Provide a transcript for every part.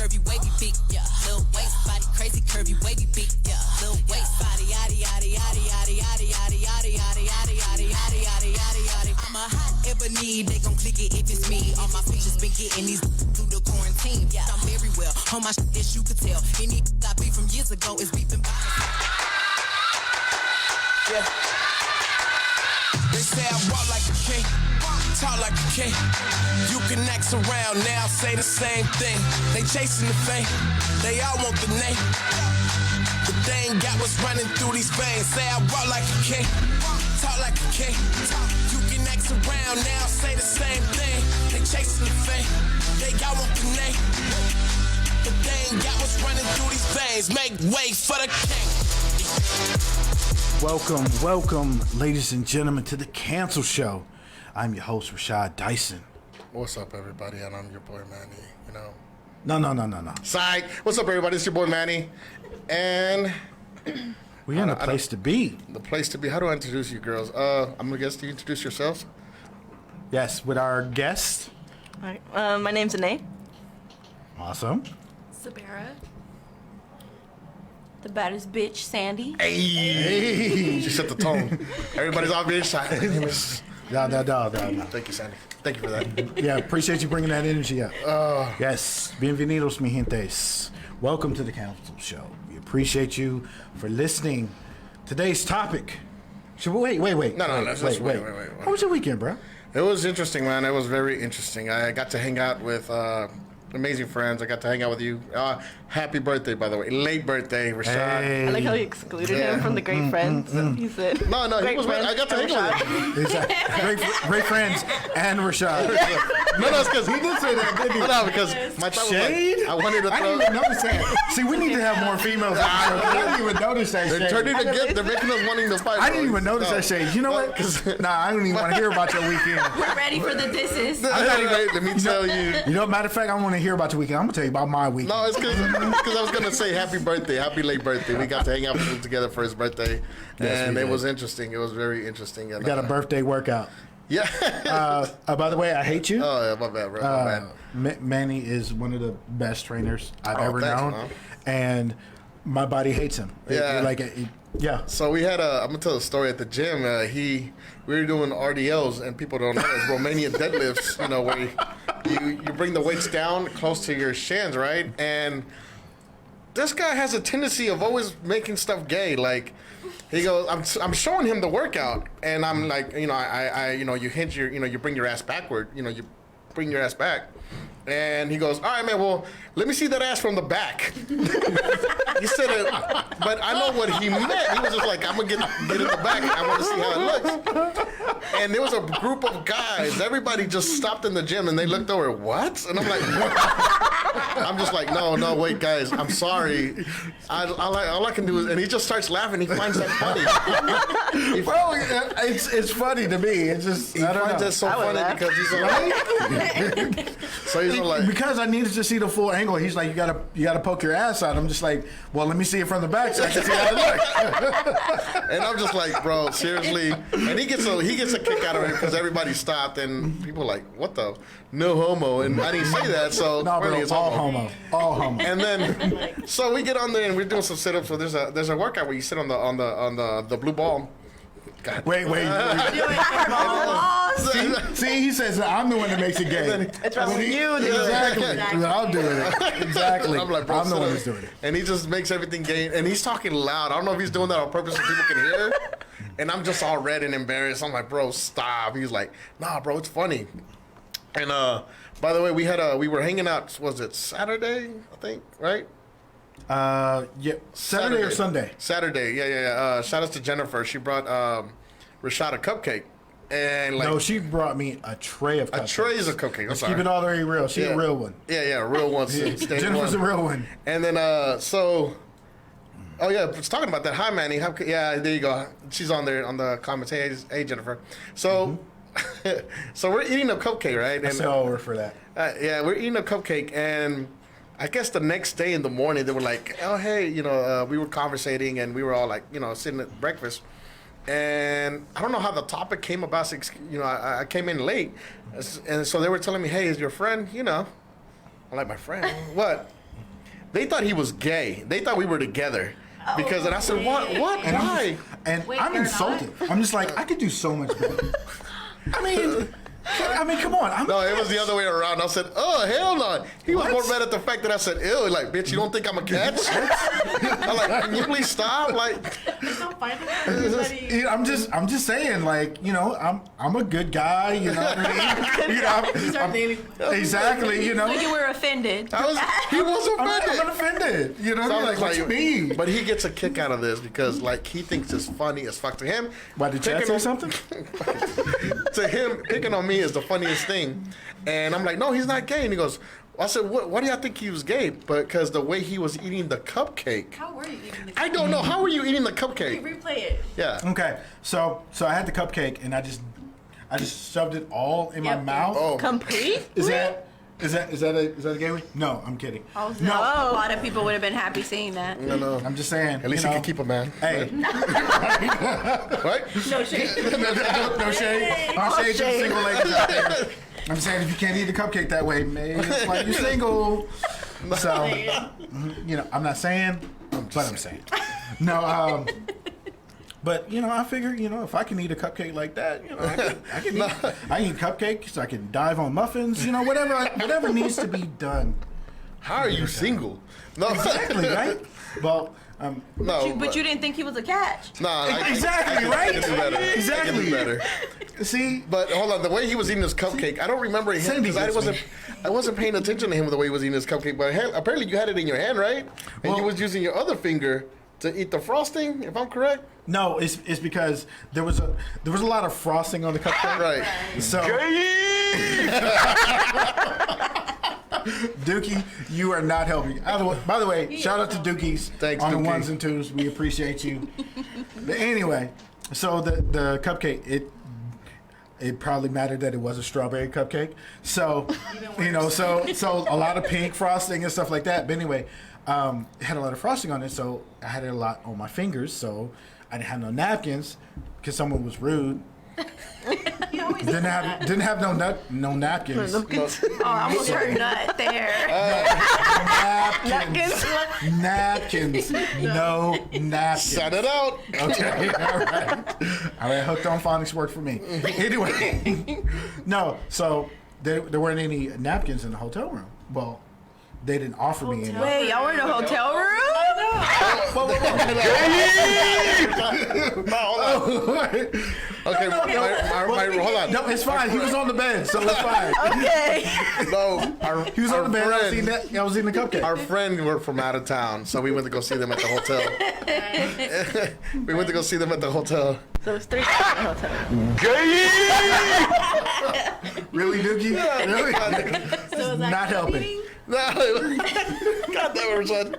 curvy, wavy, big, yeah. Little waist body, crazy, curvy, wavy, big, yeah. Little waist body, yaddy, yaddy, yaddy, yaddy, yaddy, yaddy, yaddy, yaddy, yaddy, yaddy, yaddy, yaddy, yaddy, yaddy. I'm a hot ebony, they gon' click it if it's me. All my pictures been getting these through the quarantine. Yeah, I'm very well. On my shit, as you could tell. Any I beat from years ago is beefing by. Yeah. They say I walk like a king, talk like a king. You can act around now, say the same thing. They chasing the fame, they all want the name. But they ain't got what's running through these veins. Say I walk like a king, talk like a king. You can act around now, say the same thing. They chasing the fame, they all want the name. But they ain't got what's running through these veins. Make way for the king. Welcome, ladies and gentlemen, to the Cancel Show. I'm your host, Rashad Dyson. What's up, everybody? And I'm your boy, Manny. You know. No. Psych. What's up, everybody? It's your boy, Manny. And we're in the place to be. The place to be. How do I introduce you, girls? I'm gonna guess you introduce yourselves. Yes, with our guest. All right. My name's Anay. Awesome. Sebera. The baddest bitch, Sandy. Hey. She set the tone. Everybody's on bitch side. No. Thank you, Sandy. Thank you for that. Yeah, appreciate you bringing that energy up. Yes, bienvenidos, mi gentes. Welcome to the Cancel Show. We appreciate you for listening. Today's topic. Should we wait? No. Wait. How was your weekend, bro? It was interesting, man. It was very interesting. I got to hang out with amazing friends. I got to hang out with you. Happy birthday, by the way. Late birthday, Rashad. Hey. I like how you excluded him from the great friends. He said, No, he was. I got to hang out with him. Great friends and Rashad. No, it's because he did say that, didn't he? No, because my thought was Shade? like, I wanted to I throw. didn't even notice that. See, we need to have more females. I didn't even notice that They're shade. turning to get. They're making us wanting to fight. I didn't even notice that shade. You know what? Nah, I don't even want to hear about your weekend. We're ready for the disses. Let me tell you. You know, matter of fact, I want to hear about your weekend. I'm going to tell you about my weekend. No, it's because I was gonna say happy birthday, happy late birthday. We got to hang out together for his birthday, Yes, and we it did. was interesting. It was very interesting. And, We got a birthday workout. Yeah. By the way, I hate you. Oh yeah, my bad, bro. My bad. Manny is one of the best trainers I've ever thanks, known, man. and my body hates him. Yeah. Yeah. So we had I'm gonna tell the story at the gym. We were doing RDLs, and people don't know it's Romanian deadlifts. You know, where you bring the weights down close to your shins, right? And this guy has a tendency of always making stuff gay. Like he goes, I'm showing him the workout, and I'm like, you hinge your, you bring your ass backward. You bring your ass back. And he goes, all right, man, well, let me see that ass from the back. He said it, but I know what he meant. He was just like, I'm going to get in the back. I want to see how it looks. And there was a group of guys. Everybody just stopped in the gym, and they looked over, what? And I'm like, what? I'm just like, no, wait, guys, I'm sorry. All I can do is, and he just starts laughing. He finds that funny. Bro, it's funny to me. It's just, He finds that so funny because he's like, so he's like, because I needed to see the full angle. He's like, you gotta poke your ass out. I'm just like, well, let me see it from the back so I can see how it looks. and I'm just like, bro, seriously. And he gets a kick out of it because everybody stopped and people were like, what the no homo? And I didn't say that, so No, bro, really it's all homo. And then so we get on there and we're doing some sit-ups. So there's a workout where you sit on the blue ball. God. Wait. See, he says I'm the one that makes it gay. It's from you, dude. Exactly. I'll do it. Exactly. I'm like, bro, I'm the one that's doing it. And he just makes everything gay. And he's talking loud. I don't know if he's doing that on purpose so people can hear. And I'm just all red and embarrassed. I'm like, bro, stop. He's like, nah, bro, it's funny. And by the way, we were hanging out. Was it Saturday? I think, right? Yeah. Saturday or Sunday? Saturday. Yeah. Shout out to Jennifer. She brought Rashad a cupcake. And like, No, she brought me a tray of cupcakes. a tray is a cupcake. Let's keep it all the way real. She's a real one. Yeah, a real one. Jennifer's a real one. And then oh yeah, it's talking about that. Hi, Manny. Yeah, there you go. She's on there on the comments. Hey, Jennifer. So, so we're eating a cupcake, right? That's over for that. Yeah, we're eating a cupcake, and I guess the next day in the morning they were like, "Oh, hey, we were conversating, and we were all like, sitting at breakfast." And I don't know how the topic came about. I came in late, and so they were telling me, "Hey, is your friend?" I'm like, "My friend? What?" they thought he was gay. They thought we were together. Because, and I said, what? And Why? Wait, I'm you're insulted. I'm just like, I could do so much better. I mean, come on. No, it was the other way around. I said, oh, hell no. He was What? more mad at the fact that I said, ew, like, bitch, you don't think I'm a catch? I'm like, can you please stop? Like, Don't find it. You know, I'm just saying, like, you know, I'm a good guy, you know what I mean? You know, exactly, you know. So you were offended. he was offended. I'm offended. You know, So I like, was what you mean? But he gets a kick out of this because, like, he thinks it's funny as fuck to him. Why did Chad Picking say on- something? To him, picking on me is the funniest thing. And I'm like, no, he's not gay. And he goes, I said, why do y'all think he was gay? Because the way he was eating the cupcake. How were you eating the I don't know. How were you eating the Hey, cupcake? replay it. Yeah. Okay, so I had the cupcake and I just shoved it all in my Yep. mouth. Oh. Complete? Is that a gay way? No, I'm kidding. A No, lot of people would have been happy seeing that. No. I'm just saying. At least you he know, can keep a man. Hey, Right? No shade. no shade. No shade to the single ladies out there. I'm saying if you can't eat the cupcake that way, maybe it's like you're single. So, you know, I'm not saying, but I'm saying. No, but you know, I figure, you know, if I can eat a cupcake like that, you know, I can eat cupcakes. I can dive on muffins. You know, whatever needs to be done. How are you single? No. Exactly, right? Well, No. But you didn't think he was a catch. Nah, Exactly, right? I can do better. Exactly. I can do better. see, But hold on, the way he was eating his cupcake, I don't remember him Cindy because gets I wasn't paying attention to him the way he was eating his cupcake. But apparently you had it in your hand, right? And you Well- was using your other finger to eat the frosting, if I'm correct. no, it's because there was a lot of frosting on the cupcake. Right. So, Dookie, you are not helping. By the way, shout out to Dookies Thanks, on the Dookie. ones and twos. We appreciate you. But anyway, so the cupcake, it probably mattered that it was a strawberry cupcake. So, you know, so a lot of pink frosting and stuff like that. But anyway, it had a lot of frosting on it, so I had it a lot on my fingers. So I didn't have no napkins because someone was rude. Didn't have no napkins. Oh, I almost heard nut there. Napkins. No napkins. Shout it out. Okay, all right. Hooked on phonics worked for me. Anyway, no, so there weren't any napkins in the hotel room. Well, they didn't offer me any. Wait, y'all were in a hotel room? No, hold on. Okay, hold on. No, it's fine. He was on the bed, so it's fine. Okay. No, He was on the bed. friend- I was eating the cupcake. Our friend were from out of town, so we went to go see them at the hotel. We went to go see them at the hotel. So it's 3 times in the hotel. Really, Dookie? Really? So is that Not helping. eating? No, God damn it, son.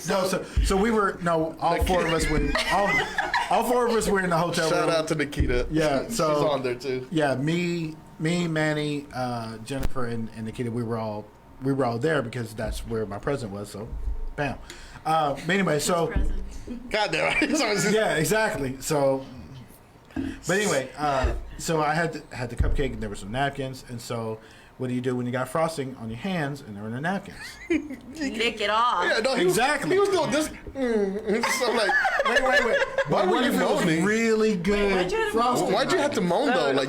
No, so we were all four of us were all four of us were in the hotel room. Shout out to Nikita. Yeah, so she's on there too. Yeah, me, Manny, Jennifer, and Nikita. We were all there because that's where my present was. So, bam. But anyway, so Present. God damn it. yeah, exactly. So, but anyway, so I had the cupcake and there were some napkins, and so. What do you do when you got frosting on your hands and there are no napkins? Lick it off. Yeah, no, Exactly. He was doing this. So I'm like, Wait. Why were What you if it was moaning? really good why'd you have to frosting? moan? Why'd you have to moan though? Like,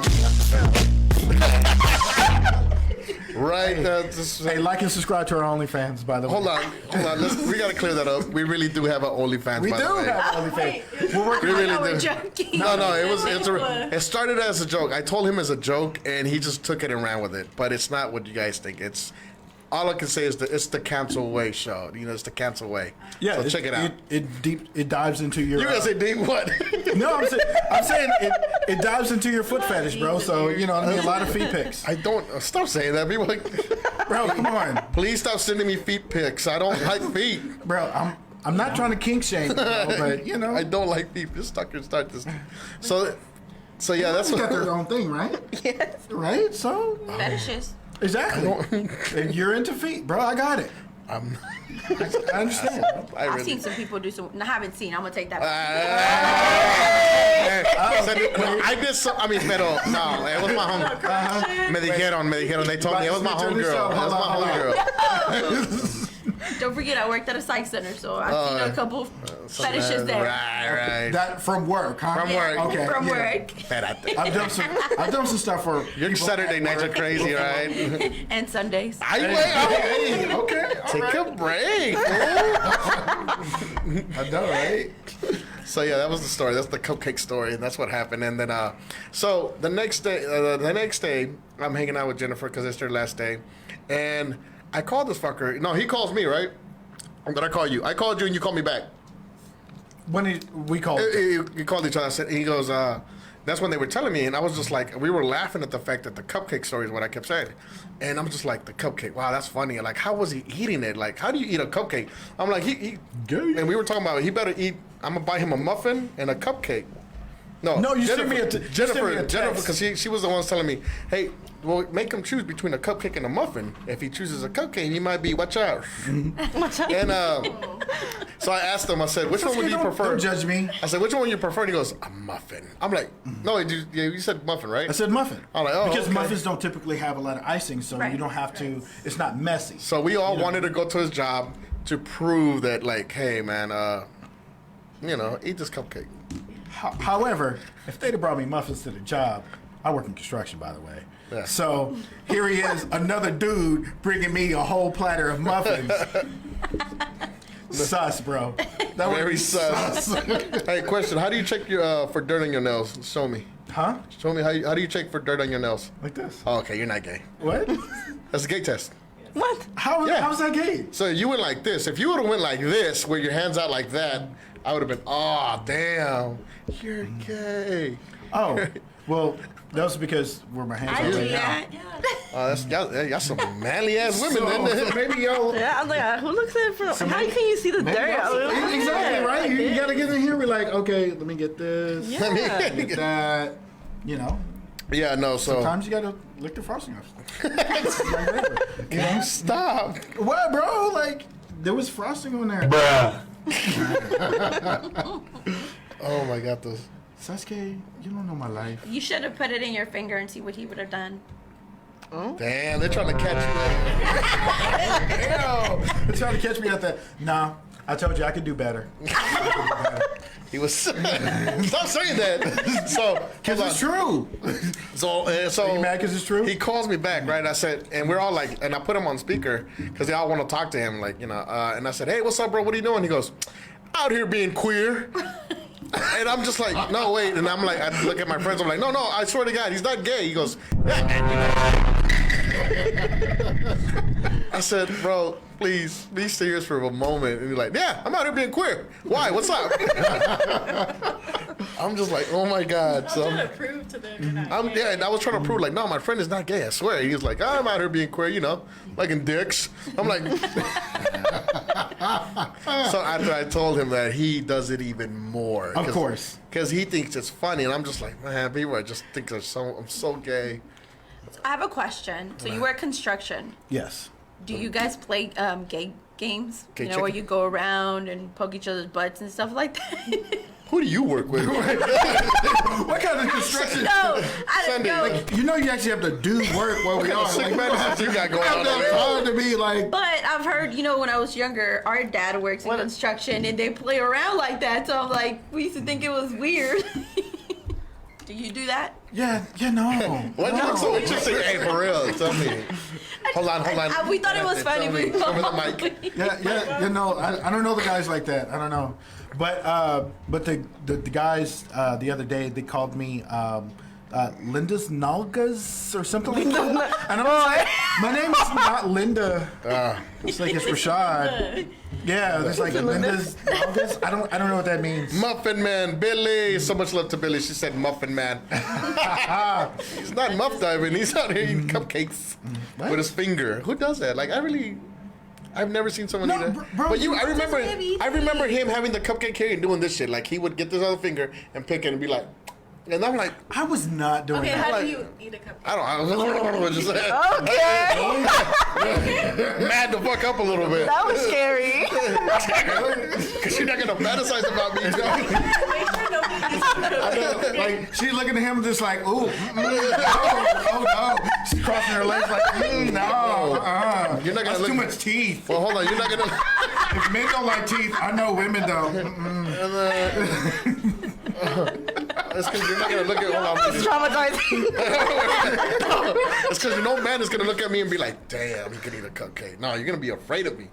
right? Hey, like and subscribe to our OnlyFans, by the way. Hold on. We gotta clear that up. We really do have an OnlyFans. We by do the way. have OnlyFans. We're working. We really We're do. joking. No, it started as a joke. I told him as a joke, and he just took it and ran with it. But it's not what you guys think. It's all I can say is it's the cancel way show. You know, it's the cancel way. Yeah, so check it out. It dives into your. You guys say deep what? No, I'm saying it dives into your foot fetish, bro. So you know, I mean, a lot of feet pics. I don't stop saying that. People, Bro, come on, please stop sending me feet pics. I don't like feet. bro. I'm not trying to kink shame, bro, but you know, I don't like feet. Just start this. So yeah, that's they got what. their own thing, right? Yes. Right. So Fetishes. exactly. And you're into feet, bro. I got it. I understand. I've seen some people do some. I haven't seen. I'm gonna take that back. I did so. I mean, pero no, it was my home. Me dijeron. They told me it was my homegirl. It was my homegirl. Don't forget, I worked at a psych center, so I've seen a couple fetishes there. Right. That from work, huh? From work. Okay. From yeah. work. I've done some stuff for Your people Saturday at nights are work. crazy, right? And Sundays. Hey, okay. all Take right. a break. I know, right? So yeah, that was the story. That's the cupcake story, and that's what happened. And then, so the next day, I'm hanging out with Jennifer because it's their last day, and I called this fucker. No, he calls me, right? Or did I call you? I called you, and you called me back. When we called. He called each other. I said, he goes, that's when they were telling me, and I was just like, we were laughing at the fact that the cupcake story is what I kept saying. And I'm just like, the cupcake, wow, that's funny. Like, how was he eating it? Like, how do you eat a cupcake? I'm like, he and we were talking about, he better eat, I'm gonna buy him a muffin and a cupcake. No, you sent me a text. Jennifer, because she was the one telling me, hey, well, make him choose between a cupcake and a muffin. If he chooses a cupcake, he might be, watch out. Watch out. And so I asked him, I said, which one would you prefer? Don't judge me. I said, which one would you prefer? And he goes, a muffin. I'm like, no, you said muffin, right? I said muffin. I'm like, oh, because okay. muffins don't typically have a lot of icing, so Right. you don't have to. It's not messy. So we all wanted to go to his job to prove that, like, hey, man, eat this cupcake. However, if they'd have brought me muffins to the job, I work in construction, by the way. Yeah. So here he is, another dude bringing me a whole platter of muffins. Sus, bro. That would Very be sus. Hey, question: how do you check your for dirt on your nails? Show me. Huh? Show me how do you check for dirt on your nails? Like this? Oh, okay, you're not gay. What? That's a gay test. What? Yeah. How's that gay? So you went like this. If you would have went like this, where your hands out like that, I would have been, oh, damn, you're gay. Oh, well, that was because where my hands I are do right now. that. Y'all some manly ass women. So maybe y'all. Yeah, I'm like, who looks at it from? How can you see the dirt? Exactly, right? You gotta get in here and be like, okay, let me get this. Yeah. Let me get that. You know, Yeah, no, so. sometimes you gotta lick the frosting off. You know? Stop. What, bro? Like, there was frosting on there. Oh my God, this. Sasuke, you don't know my life. You should have put it in your finger and see what he would have done. Damn, they're trying to catch you. Ew. They're trying to catch me at that. Nah, I told you I could do better. He was. Stop saying that. So, Because it's true. So, Are you mad because it's true? He calls me back, right? I said, and we're all like, and I put him on speaker because they all want to talk to him, like, and I said, hey, what's up, bro? What are you doing? He goes, out here being queer. And I'm just like, no, wait. And I'm like, I look at my friends. I'm like, no, I swear to God, he's not gay. He goes, yeah, man, I said, bro, please be serious for a moment. And he's like, yeah, I'm out here being queer. Why? What's up? I'm just like, oh my God. So I'm trying to prove to them you're not gay. and I was trying to prove, like, no, my friend is not gay, I swear. He was like, I'm out here being queer, liking dicks. I'm like, so after I told him that, he does it even more. Of course. Because he thinks it's funny, and I'm just like, man, people just think I'm so gay. I have a question. So you work construction. Yes. Do you guys play gay games? Gay Where chicken? you go around and poke each other's butts and stuff like that? Who do you work with? What kind of construction? No, I Sunday, don't know. like, You know you actually have to do work where we are. sick we don't medicines have to- you got going have on that over there? time to be like, But I've heard, when I was younger, our dad works in construction and they play around like that. So I'm like, we used to think it was weird. Do you do that? yeah, no. What no. looks so interesting? Hey, for real, tell me. Hold on. We thought it was funny. Tell me. but- Over the mic. Yeah, no, I don't know the guys like that. I don't know. But the guys the other day, they called me Linda's Nalgas or something like that. And I was like, my name is not Linda. It's like it's Rashad. Yeah, it's like Linda's Nalgas. I don't know what that means. Muffin Man, Billy. So much love to Billy. She said Muffin Man. He's not muff diving. He's out here eating cupcakes with his finger. Who does that? Like, I've never seen someone No, do that. bro, But I heavy. remember him having the cupcake here and doing this shit. Like, he would get this other finger and pick it and be like, and I'm like, I was not doing Okay, that. how do you eat a cupcake? I was just Okay. mad the fuck up a little bit. That was scary. Because you're not going to fantasize about me. Make sure nobody eats the cupcake. Like she's looking at him just like, ooh, oh no. She's crossing her legs like, no, You're not gonna that's look. too much teeth. Well, hold on. You're not gonna. If men don't like teeth, I know women don't. It's because you're not gonna look at. Hold on. Traumatizing. It's because no man is gonna look at me and be like, "Damn, he could eat a cupcake." No, you're gonna be afraid of me.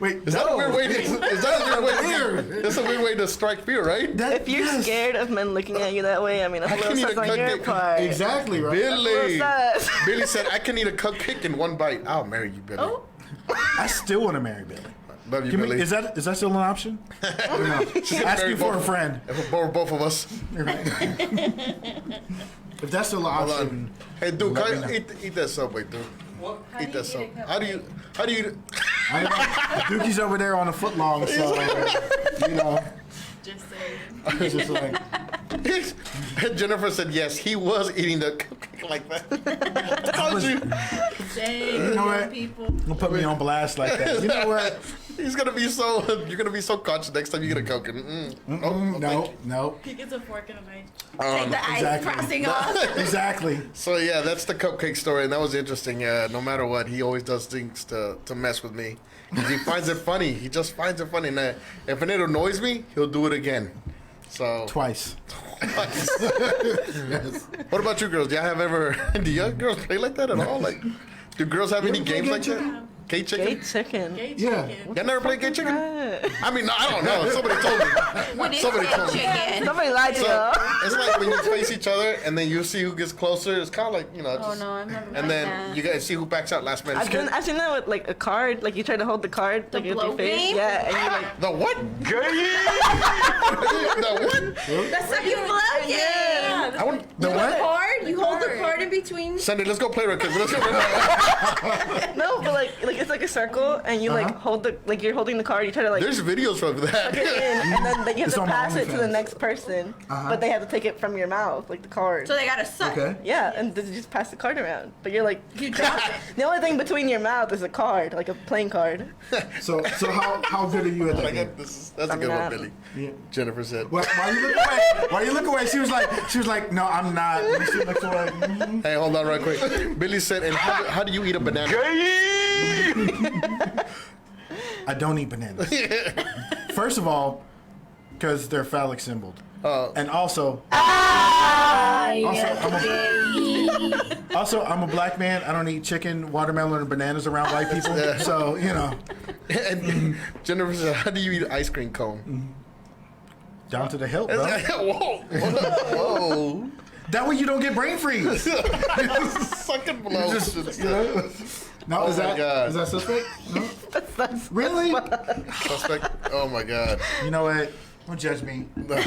Wait, Is that a weird way? Is that a weird way? Weird. That's a weird way to strike fear, right? If you're scared of men looking at you that way, I mean, that's I a little can eat a sus on your cupcake. part. Exactly, right? Billy. Sus. Billy said, "I can eat a cupcake in one bite." I'll marry you, Billy. Oh. I still want to marry Billy. Love you, Give me, Billy. is that still an option? Or no? Asking for a friend. For both of us. Right. If that's still an Hold option, on. Hey, dude, let me can know. you eat that Subway, dude. Eat that Subway. How do you? I know Dookie's over there on a foot long, so you know, Just saying. it's just like Jennifer said yes. He was eating the cupcake like that. I told you. Dang, You know what? people. don't put me on blast like that. You know what? He's gonna be so. You're gonna be so conscious next time you get a Coke. No. He gets a fork and a knife. Take the ice exactly. frosting off. Exactly. So yeah, that's the cupcake story, and that was interesting. No matter what, he always does things to mess with me. 'Cause he finds it funny. He just finds it funny. And if it annoys me, he'll do it again. So Twice. what about you girls? Do y'all have ever? Do y'all girls play like that at all? Like, do girls have any ever play games gay like that? chicken? Gay chicken? Gay chicken. Gay Yeah. chicken. Y'all never played gay chicken? Right. I mean, I don't know. Somebody told me. What is Somebody that told me. chicken? Somebody lied to So you. it's like when you face each other and then you see who gets closer. It's kind of like, Oh just, no, I've never and done then that. you guys see who backs out last minute. I've seen that with like a card. Like you try to hold the card like with blow your face. game? Yeah, and you like. The what? The what? That's like you blow game. I want The what? Card? You hold the card in between. Sunday. Let's go play real quick. Let's go. Right now. No, but like it's like a circle, and you like hold the like you're holding the card. You try to like There's videos of that. get in, and then like, you have It's to on my pass it to the OnlyFans. next person, but they have to take it from your mouth, like the card. So they gotta suck. Okay. Yeah, and then you just pass the card around. But you're like, You drop it. the only thing between your mouth is a card, like a playing card. So how good are you at that game? That's a good one, Billy. Yeah. Jennifer said. Why you look away? Why you look away? She was like, no, I'm not. And she looks away. Hey, hold on right quick. Billy said, and how do you eat a banana? I don't eat bananas. First of all, because they're phallic symboled. And also, I'm a black man. I don't eat chicken, watermelon, and bananas around white people. So, you know, And Jennifer said, how do you eat an ice cream cone? down to the hilt, bro. Whoa. Whoa. That way you don't get brain freeze. Sucking blow. Just, you know? No, Oh is my God. that suspect? No? Really? Suspect. Oh my God. You know what? Don't judge me. Don't judge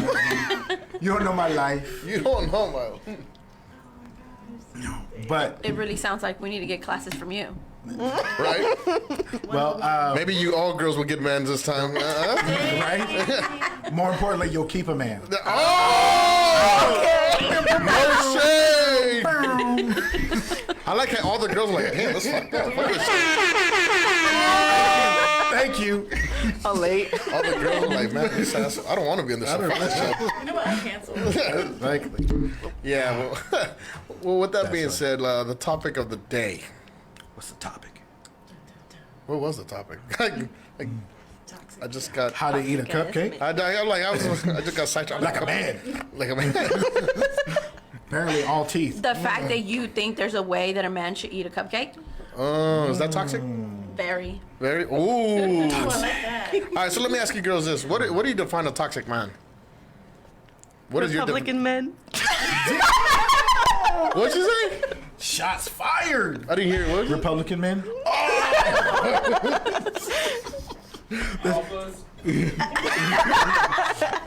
me. You don't know my life. You don't know my. But, It really sounds like we need to get classes from you. Right? well, Maybe you all girls will get mans this time. right? More importantly, you'll keep a man. Oh! No shade! I like how all the girls are like, damn, that's fucked up. Fuck this shit. Thank you. Oh, late. All the girls are like, man, this ass, I don't want to be in this show. Fuck this show. You know what? I'm canceled. Exactly. Yeah, well, with that being said, the topic of the day. What's the topic? What was the topic? I just got. How to eat a cupcake? I just got sidetracked. Like a man. Like a man. Apparently, all teeth. The fact that you think there's a way that a man should eat a cupcake, Oh, is that toxic? very. Very. Ooh. I like that. All right, so let me ask you girls this: What do you define a toxic man? What is your Republican men. What'd you say? Shots fired. I didn't hear it. What? Republican men.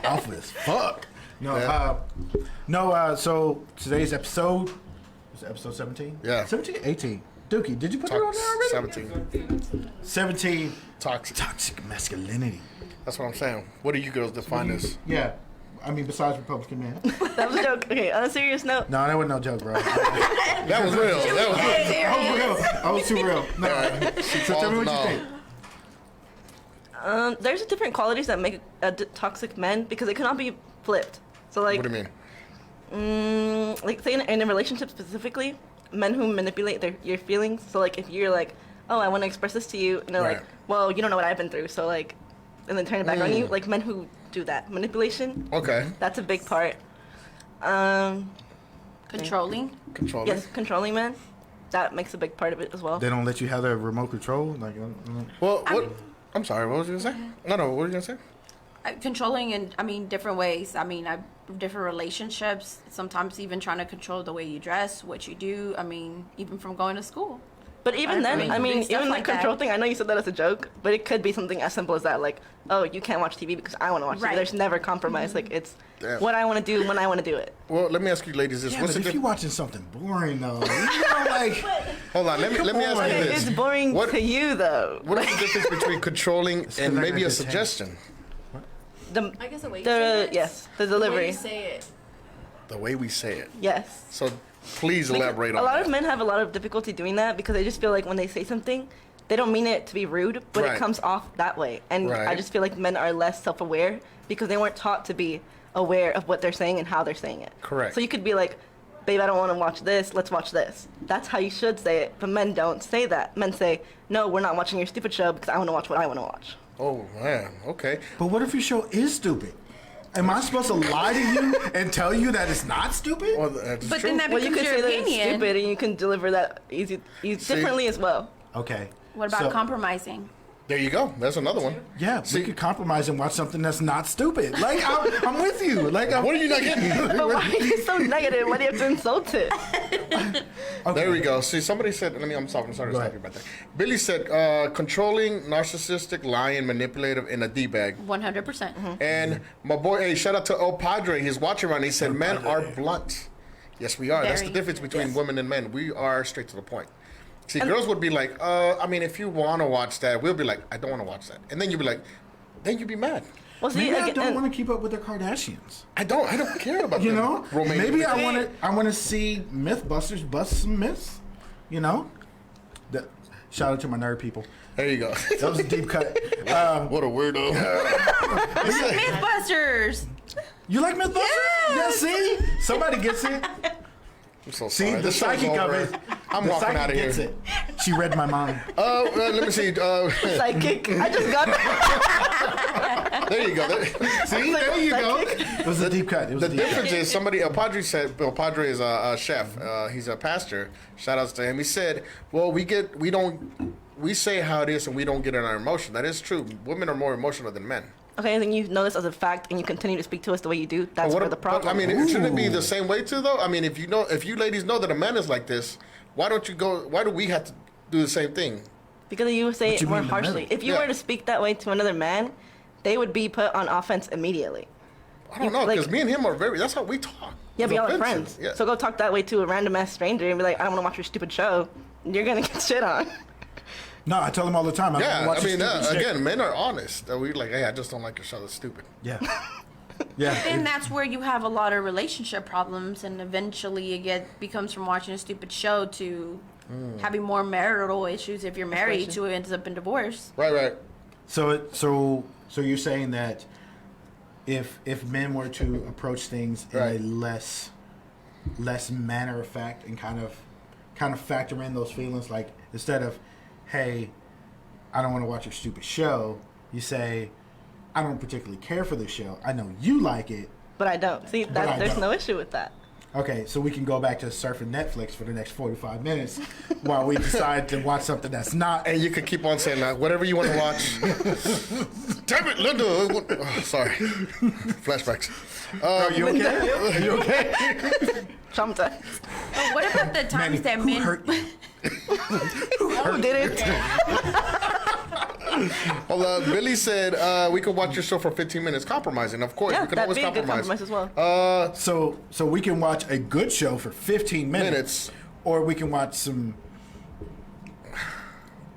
Alpha as fuck. No, Yeah. So today's episode is it episode 17. Yeah. 17, 18. Dookie, did you put it on there already? 17. 17. Toxic. Toxic masculinity. That's what I'm saying. What do you girls define as? Yeah. I mean, besides Republican men. That was a joke. Okay, on a serious note, No, that wasn't no joke, bro. That was real. That was real. I was real. I was too real. No. So tell me what you No. think. there's different qualities that make toxic men because it cannot be flipped. So like, What do you mean? like say in a relationship specifically, men who manipulate your feelings. So like if you're like, oh, I want to express this to you, and they're like, well, you don't know what I've been through, so like, and then turn it back on you. Like men who do that manipulation. Okay. That's a big part. Controlling. Controlling. Yes, controlling men. That makes a big part of it as well. They don't let you have the remote control. Like, Well, what? I'm sorry. What was you gonna say? No. What were you gonna say? Controlling in different ways. I mean, different relationships. Sometimes even trying to control the way you dress, what you do. I mean, even from going to school. But even then, I mean, stuff even like the control that. thing, I know you said that as a joke, but it could be something as simple as that. Like, oh, you can't watch TV because I want to watch TV. Right. There's never compromise. Like, it's Damn. what I want to do when I want to do it. Well, let me ask you, ladies, this. yeah, What's but the if you're watching something boring though, like, Hold on. Let me ask you Okay, this. it's boring What- to you, though. What is the difference between controlling and not maybe gonna a get suggestion? I guess the way you say it. Yes, the The way delivery. you say it. The way we say it. Yes. So please elaborate on A lot that. of men have a lot of difficulty doing that because they just feel like when they say something, they don't mean it to be rude, but Right. it comes off that way. And I Right. just feel like men are less self-aware because they weren't taught to be aware of what they're saying and how they're saying it. Correct. So you could be like, babe, I don't want to watch this. Let's watch this. That's how you should say it. But men don't say that. Men say, no, we're not watching your stupid show because I want to watch what I want to watch. Oh man. Okay. but what if your show is stupid? Am I supposed to lie to you and tell you that it's not stupid? Well, that's But true. then that Well, you becomes could your say that it's opinion. stupid and you can deliver that easy differently as well. Okay. What about So, compromising? There you go. That's another one. Yeah, See- we could compromise and watch something that's not stupid. Like, I'm with you. Like, What are you not getting? But why are you so negative? Why do you have to insult it? There we go. See, somebody said. I'm sorry to Go stop ahead. you about that. Billy said, controlling, narcissistic, lying, manipulative, and a d-bag. 100%. And my boy, hey, shout out to El Padre. He's watching right now. He said, men are blunt. Yes, we are. That's the Very. difference between women and men. We are straight to the point. See, girls would be like, I mean, if you want to watch that, we'll be like, I don't want to watch that. And then you'll be like, then you'd be mad. Well, see, maybe I again, don't want to keep up with the Kardashians. I don't care about You them know, Romanian maybe I bitches. want to see MythBusters bust some myths. You know, shout out to my nerd people. There you go. That was a deep cut. What a weirdo. Mythbusters. You like MythBusters? Yes! Yeah. See, somebody gets it. I'm so See, sorry. the This show's psychic of over. it. I'm the walking psychic out of gets here. it. She read my mind. Let me see. psychic. I just got that. There you go. See, there you go. It was a deep cut. It was The a deep cut. difference is somebody, El Padre said, El Padre is a chef. He's a pastor. Shout outs to him. He said, well, we say how it is and we don't get in our emotion. That is true. Women are more emotional than men. Okay, and you know this as a fact, and you continue to speak to us the way you do. That's where the problem. I mean, is. shouldn't it be the same way too, though? I mean, if you ladies know that a man is like this, why do we have to do the same thing? Because you say What it you more mean the harshly. middle? If you Yeah. were to speak that way to another man, they would be put on offense immediately. I don't know, because me and him are that's how we talk. Yeah, It's but y'all are offensive. friends. Yeah. So go talk that way to a random ass stranger and be like, I don't want to watch your stupid show. You're gonna get shit on. No, I tell them all the time. Yeah, watch I mean, this stupid shit. again, men are honest. We like, hey, I just don't like your show. It's stupid. Yeah. Yeah. And that's where you have a lot of relationship problems, and eventually it becomes from watching a stupid show to having more marital issues if you're married to it ends up in divorce. Right. So you're saying that if men were to approach things in Right. a less matter of fact and kind of factor in those feelings, like instead of, hey, I don't want to watch your stupid show, you say, I don't particularly care for this show. I know you like it. But I don't. See, But I there's don't. no issue with that. Okay, so we can go back to surfing Netflix for the next 45 minutes while we decide to watch something that's not. And you could keep on saying that, whatever you want to watch. Damn it, Linda. Oh, sorry. Flashbacks. Are you okay? Are you okay? Traumatized. But what about the times that Who men hurt you? Who did it? Well, Billy said we could watch your show for 15 minutes, compromising. Of course, Yeah, we can that'd always be a good compromise. compromise as well. So we can watch a good show for 15 minutes, or we can watch some.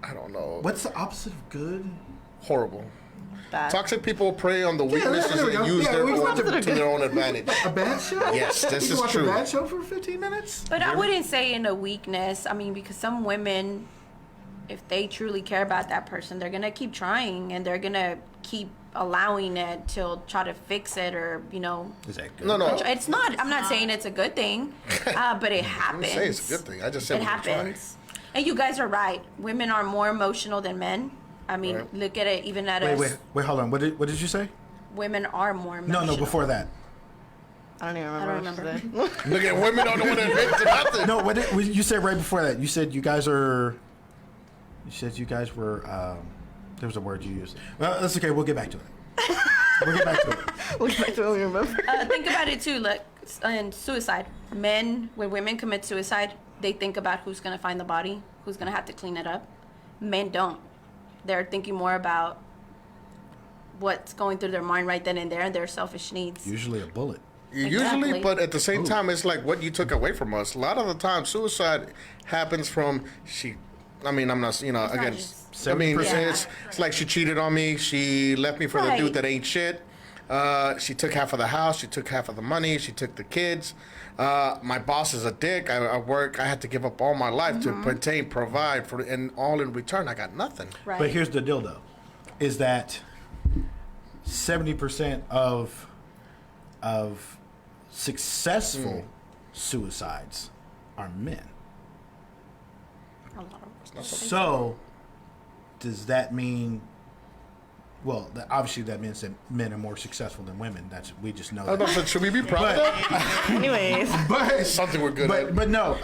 I don't know. What's the opposite of good? Horrible. Bad. Toxic people prey on the weaknesses there we and go. use Yeah, their we own watched to it. their own advantage. A bad show? Yes, this you can is watch true. a bad show for 15 minutes? But I wouldn't say in a weakness. I mean, because some women, if they truly care about that person, they're gonna keep trying and they're gonna keep allowing it to try to fix it or, you know. Is that good? No. It's not. I'm not saying it's a good thing, but it happens. I didn't say it's a good thing. I just said it happens. And you guys are right. Women are more emotional than men. I mean, Right. look at it even at Wait, hold on. What did you say? Women are more emotional. No, before that. I don't even remember. I don't what she remember. said. Look at women don't know what to admit to nothing. No, you said right before that? You said you guys are. You said you guys were. There was a word you used. Well, that's okay. We'll get back to it. We'll get back to it. We'll get back to what we remember. Think about it too. Like in suicide, when women commit suicide, they think about who's gonna find the body, who's gonna have to clean it up. Men don't. They're thinking more about what's going through their mind right then and there and their selfish needs. Usually a bullet. Usually, Exactly. but at the same time, it's like what you took away from us. A lot of the time, suicide happens from I'm not, again, just- I mean, 70%. it's like she cheated on me. She left me for the Right. dude that ain't shit. She took half of the house. She took half of the money. She took the kids. My boss is a dick. I work. I had to give up all my life to provide for, and all in return, I got nothing. Right. But here's the deal, though, is that 70% of successful suicides are men. A lot of- So, does that mean? Well, obviously that means that men are more successful than women. We just know I don't know, that. so should we be proud of that? Anyways, But Something we're good at. But no,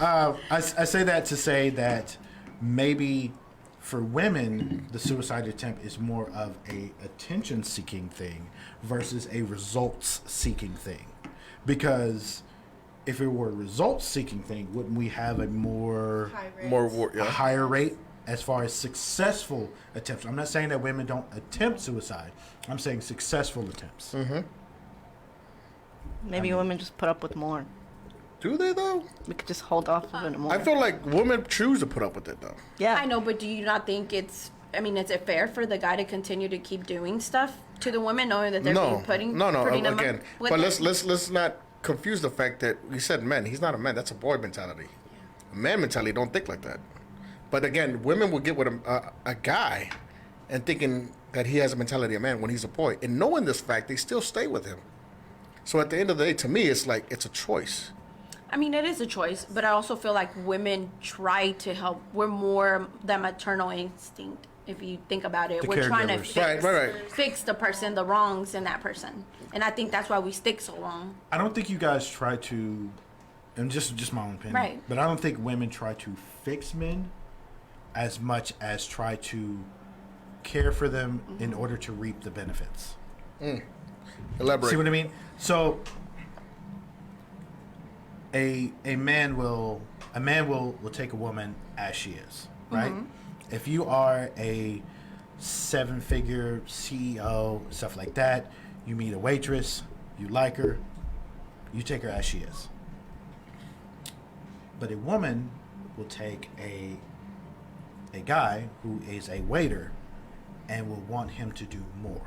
I say that to say that maybe for women, the suicide attempt is more of a attention-seeking thing versus a results-seeking thing. Because if it were a results-seeking thing, wouldn't we have a more a higher rate as far as successful attempts? I'm not saying that women don't attempt suicide. I'm saying successful attempts. maybe women just put up with more. Do they though? We could just hold off of it more. I feel like women choose to put up with it though. Yeah. I know, but do you not think is it fair for the guy to continue to keep doing stuff to the women, knowing that they're being putting them Again, with but it? let's not confuse the fact that we said men. He's not a man. That's a boy mentality. A man mentality don't think like that. But again, women will get with a guy and thinking that he has a mentality of a man when he's a boy, and knowing this fact, they still stay with him. So at the end of the day, to me, it's like it's a choice. I mean, it is a choice, but I also feel like women try to help. We're more the maternal instinct. If you think about it, The we're trying to caregivers. fix, Right. fix the person, the wrongs in that person, and I think that's why we stick so long. I don't think you guys try to, and just my own opinion, Right. but I don't think women try to fix men as much as try to care for them in order to reap the benefits. Elaborate. See what I mean? So a man will take a woman as she is, right? If you are a 7-figure CEO, stuff like that, you meet a waitress, you like her, you take her as she is. But a woman will take a guy who is a waiter and will want him to do more.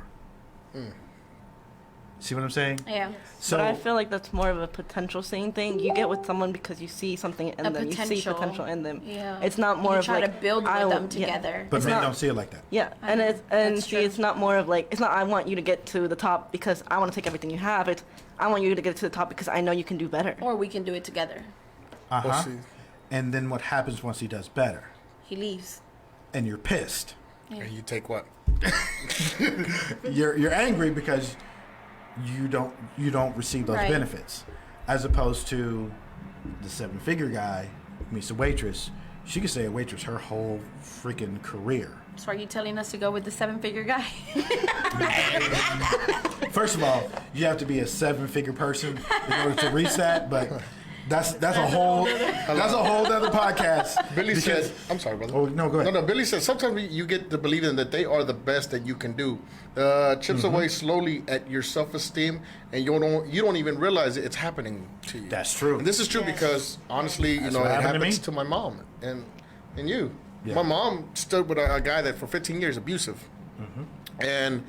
See what I'm saying? Yeah. So but I feel like that's more of a potential seeing thing. You get with someone because you see something in A them. You see potential. potential in them. Yeah. It's not more you of try like to build with I them want- together. but it's men not- don't see it like that. Yeah, I and know. it's That's true. it's not more of like it's not I want you to get to the top because I want to take everything you have. It's I want you to get to the top because I know you can do better. Or we can do it together. Uh-huh. see. And then what happens once he does better? He leaves. And you're pissed. And you take what? You're angry because you don't receive those Right. benefits. As opposed to the 7-figure guy meets a waitress. She could stay a waitress her whole freaking career. So are you telling us to go with the 7-figure guy? First of all, you have to be a 7-figure person in order to reach that, but that's a whole other podcast. Billy Because- said, I'm sorry, brother. Oh, no, go ahead. No, Billy said sometimes you get to believing that they are the best that you can do. Chips away slowly at your self-esteem, and you don't even realize it's happening to you. That's true. And this is true because, honestly, That's it what happened to happens me. to my mom and you. Yeah. My mom stood with a guy that for 15 years abusive. And,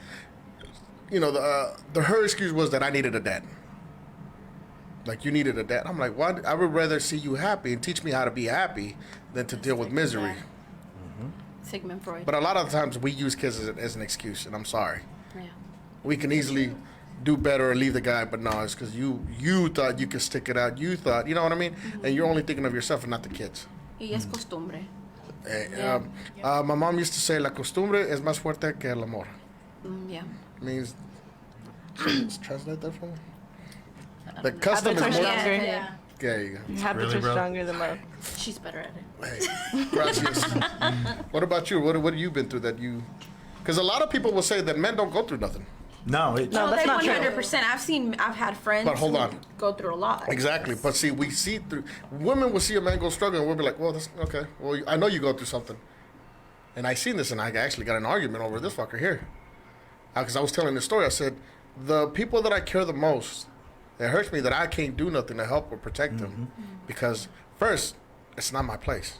her excuse was that I needed a dad. Like, you needed a dad. I'm like, what? I would rather see you happy and teach me how to be happy than to deal with misery. Sigmund Freud. But a lot of times we use kids as an excuse, and I'm sorry. Yeah. we can easily do better or leave the guy, but no, it's because you thought you could stick it out. You thought, you know what I mean? And you're only thinking of yourself and not the kids. Y es costumbre. My mom used to say, la costumbre es más fuerte que el amor. Yeah. Means, let's translate that for me. The custom is Habits are more... stronger. Yeah. There you go. Habits Really, are bro? stronger than love. She's better at it. Hey, gracias. What about you? What have you been through that you... Because a lot of people will say that men don't go through nothing. No, it's No, that's they not true. 100%. I've had friends But hold who on. go through a lot. Exactly. But see, we see through... Women will see a man go struggling, and we'll be like, well, that's okay. Well, I know you go through something. And I seen this, and I actually got an argument over this fucker here. Because I was telling this story. I said, the people that I care the most, it hurts me that I can't do nothing to help or protect them. Because, first, it's not my place.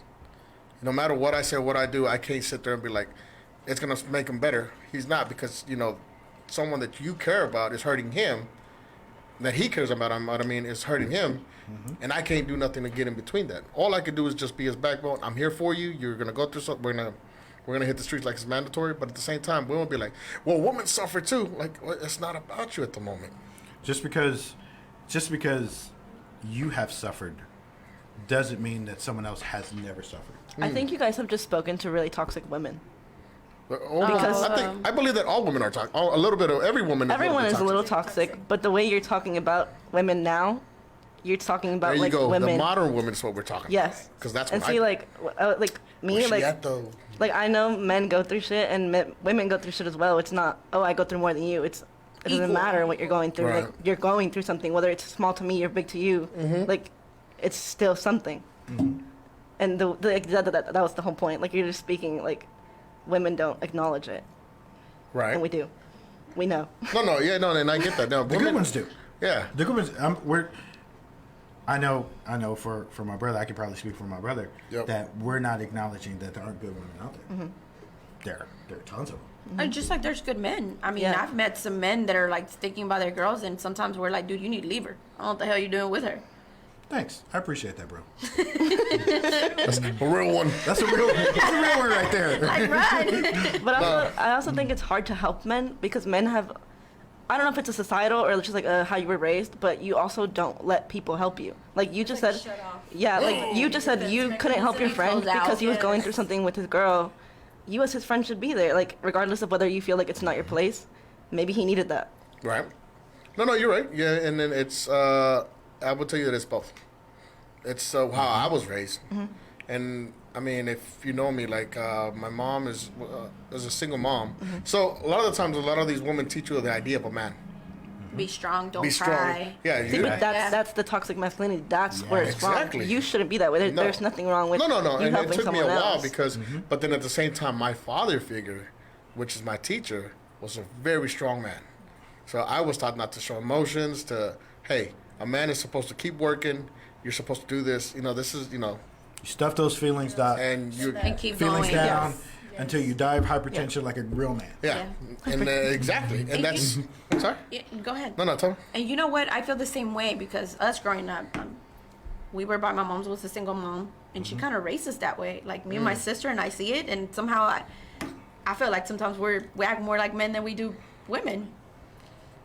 No matter what I say or what I do, I can't sit there and be like, it's going to make him better. He's not, because, you know, someone that you care about is hurting him, that he cares about, is hurting him, and I can't do nothing to get in between that. All I can do is just be his backbone. I'm here for you. You're going to go through something. We're gonna hit the streets like it's mandatory, but at the same time, we won't be like, well, women suffer too. Like, well, it's not about you at the moment. just because you have suffered doesn't mean that someone else has never suffered. I think you guys have just spoken to really toxic women. Because I believe that all women are toxic. A little bit of every woman. Everyone is a little toxic. toxic, but the way you're talking about women now, you're talking about There you like go. women. The modern woman is what we're talking Yes. about. Because that's and what see, I. like me, Where's she like at, though? like I know men go through shit and women go through shit as well. It's not, oh, I go through more than you. It doesn't Equal. matter what you're going through. Right. Like you're going through something, whether it's small to me or big to you. Like it's still something. And that was the whole point. Like you're just speaking like women don't acknowledge it, Right. and we do. We know. No, and I get that. No, The good ones do. Yeah. The good ones. I know. For my brother, I can probably speak for my brother. Yep. That we're not acknowledging that there aren't good women out there. There are tons of them. And just like there's good men. I mean, Yeah. I've met some men that are like sticking by their girls, and sometimes we're like, dude, you need to leave her. I don't know what the hell you're doing with her. Thanks. I appreciate that, bro. That's a real one. That's a real one right there. Like, run. But I also think it's hard to help men because men have, I don't know if it's a societal or just like how you were raised, but you also don't let people help you. Like you just said, yeah, like you just said you couldn't help your friend Close out. because he was going through something with his girl. You as his friend should be there, like regardless of whether you feel like it's not your place. Maybe he needed that. Right. No, you're right. Yeah, and then it's, I will tell you that it's both. It's how I was raised. And, I mean, if you know me, like, my mom is a single mom. So, a lot of the times, a lot of these women teach you the idea of a man. Be strong, don't Be strong. cry. Yeah, See, you, but that's the toxic masculinity. That's where it's exactly. wrong. You shouldn't be that way. No. There's nothing wrong with no. you And it helping took me a someone while else. because, but then at the same time, my father figure, which is my teacher, was a very strong man. So I was taught not to show emotions, hey, a man is supposed to keep working. You're supposed to do this. You know, this is, you know. You stuff those feelings down. And you And keep Feelings going. down Yes. until you die of hypertension like a real man. yeah. And exactly. And that's, I'm sorry? Yeah, go ahead. No, tell me. And you know what? I feel the same way because us growing up, we were by my mom's was a single mom, and she kind of raised us that way. Like me and my sister, and I see it, and somehow I feel like sometimes we act more like men than we do women.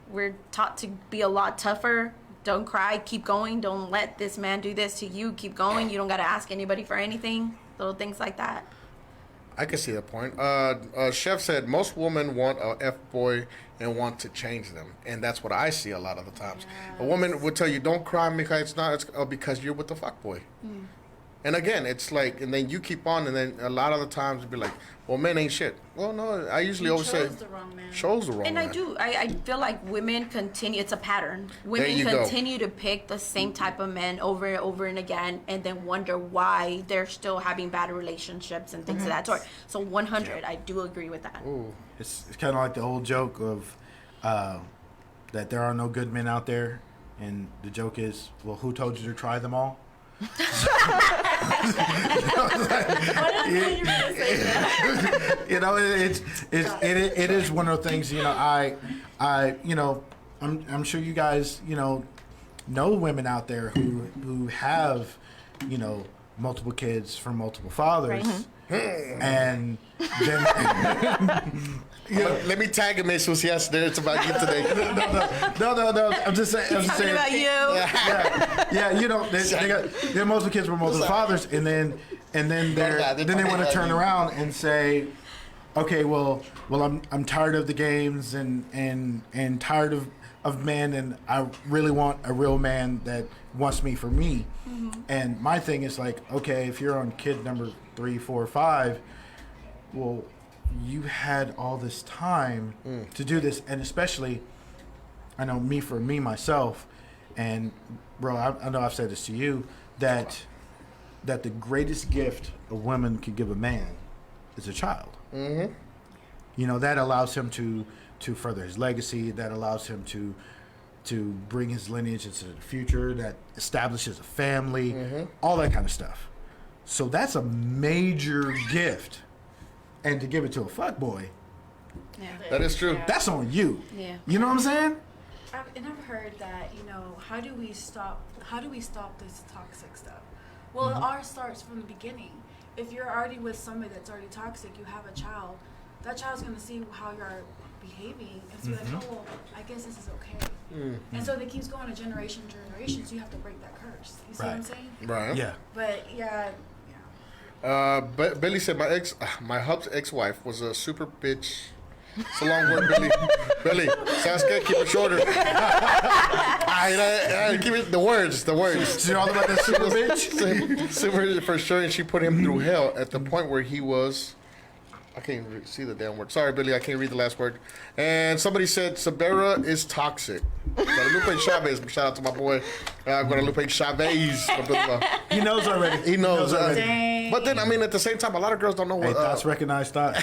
We're taught to be a lot tougher. Don't cry, keep going. Don't let this man do this to you. Keep going. You don't got to ask anybody for anything. Little things like that. I can see that point. Chef said most women want a F-boy and want to change them. And that's what I see a lot of the times. Yes. A woman would tell you, don't cry, Mika, it's because you're with the fuckboy. And again, it's like, and then you keep on, and then a lot of the times it'd be like, well, men ain't shit. Well, no, I usually always say, the wrong man. chose the wrong And man. I do. I feel like women continue. It's a pattern. Women you go. continue to pick the same type of men over and over and again, and then wonder why they're still having bad relationships and things of that sort. So 100, I do agree with that. Ooh. It's kind of like the old joke of that there are no good men out there, and the joke is, well, who told you to try them all? You know, it is one of the things. You know, I'm sure you guys, know women out there who have, multiple kids from multiple fathers, And then Let me tag him, Jesus. Yes, there it's about you today. no. I'm just saying. Talking about you. Yeah, you know, they're most of the kids were most of the fathers, and then they want to turn around and say, okay, well, I'm tired of the games and tired of men, and I really want a real man that wants me for me. And my thing is like, okay, if you're on kid number 3, 4, 5, well, you had all this time to do this, and especially, I know me myself, and bro, I know I've said this to you, that the greatest gift a woman could give a man is a child. You know, that allows him to further his legacy, that allows him to bring his lineage into the future, that establishes a family, all that kind of stuff. So that's a major gift. And to give it to a fuckboy, That is true. that's on you. Yeah. You know what I'm saying? I've heard that, you know, how do we stop this toxic stuff? Well, it all starts from the beginning. If you're already with somebody that's already toxic, you have a child, that child's going to see how you're behaving and see like, oh, well, I guess this is okay. And so it keeps going to generation to generation, so you have to break that curse. You see what I'm saying? Right. Yeah. But yeah. Billy said my hub's ex-wife was a super bitch. It's a long word, Billy. Billy, Sasuke, keep it shorter. I keep it the words. You know all about that super bitch? Super for sure, and she put him through hell at the point where he was. I can't see the damn word. Sorry, Billy, I can't read the last word. And somebody said Sebera is toxic. Guadalupe Chavez, shout out to my boy Guadalupe Chavez. He knows already. He knows already. Dang. But then, I mean, at the same time, a lot of girls don't know Hey, what. thoughts recognized thought.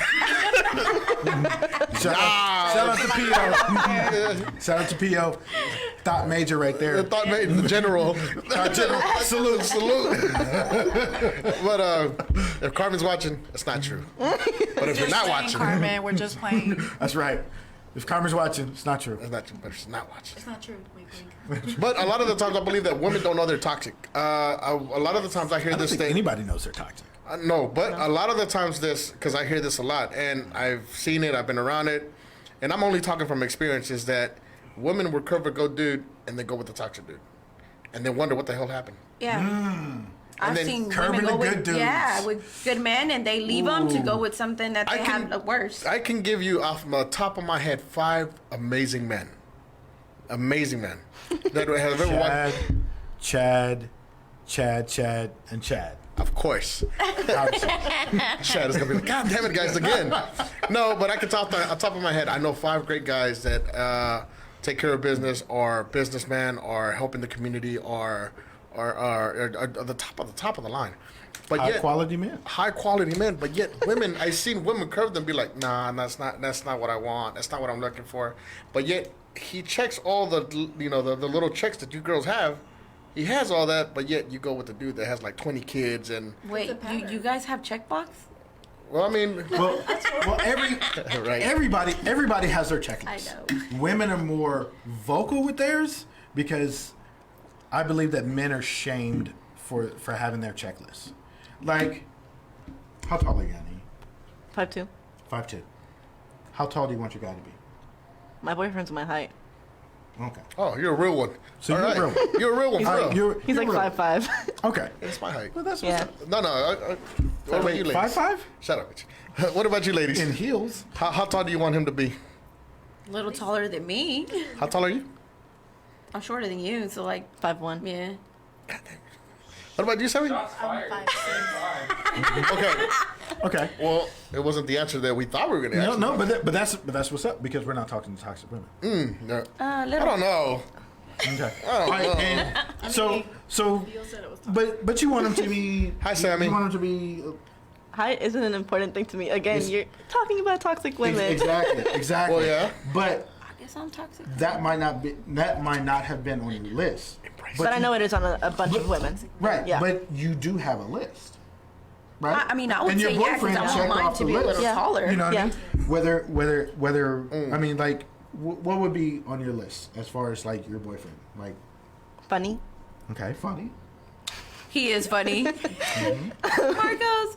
Shout out to P.O. Shout out to P.O. Thought major right there. Thought made the general. Salute. But if Carmen's watching, it's not true. But if you're not watching, Carmen, we're just playing. That's right. If Carmen's watching, it's not true. it's not true. But if she's not watching. It's not true. Wink, wink. But a lot of the times, I believe that women don't know they're toxic. A lot of the times, I hear I don't this think thing. anybody knows they're toxic. No, but a lot of the times because I hear this a lot, and I've seen it, I've been around it, and I'm only talking from experience, is that women will curve a good dude and then go with the toxic dude, and then wonder what the hell happened. Yeah. I've then seen curbing women go the good with dudes. with good men, and they leave them to go with something that they have worse. I can give you off the top of my head 5 amazing men that have ever watched. Chad, and Chad. Of course. Chad is gonna be like, God damn it, guys, again. No, but I can talk on top of my head. I know 5 great guys that take care of business, or businessmen, or helping the community, or the top of the line. But High quality men. But yet women, I've seen women curve them, be like, nah, that's not what I want. That's not what I'm looking for. But yet he checks all the the little checks that you girls have. He has all that, but yet you go with the dude that has like 20 kids and. Wait, you guys have checkbox? Well, I mean, Well, right. everybody has their checklist. I know. Women are more vocal with theirs because I believe that men are shamed for having their checklist. Like, how tall are you, Annie? 5'2". 5'2". How tall do you want your guy to be? My boyfriend's my height. Okay. Oh, you're a real one. So All you're right. real. You're a real one, All bro. right, He's like real. 5'5". Okay. That's my height. Well, that's Yeah. what's up. No. What about you, ladies? 5'5"? Shut up, bitch. What about you, ladies? In heels. How tall do you want him to be? A little taller than me. How tall are you? I'm shorter than you, so like 5'1". yeah. What about you, Sammy? I'm 5'6". Okay. Okay. Well, it wasn't the answer that we thought we were going to answer. No, but that's what's up because we're not talking to toxic women. No. I Little. don't know. Okay. I don't All right, know. and so, but you want him to be. Hi, Sammy. You want him to be. Height isn't an important thing to me. Again, It's- you're talking about toxic women. Exactly. Well, yeah. But I guess I'm toxic. that might not have been on your list. But I know it is on a bunch of women. Right. Yeah. But you do have a list. Right. I mean, I would And your say yeah, because boyfriend I want checked mine off to the be a little list. Yeah. taller. You know what I Yeah. mean? Whether I mean, like, what would be on your list as far as like your boyfriend? Like, Funny. okay, funny. He is funny. Marcos.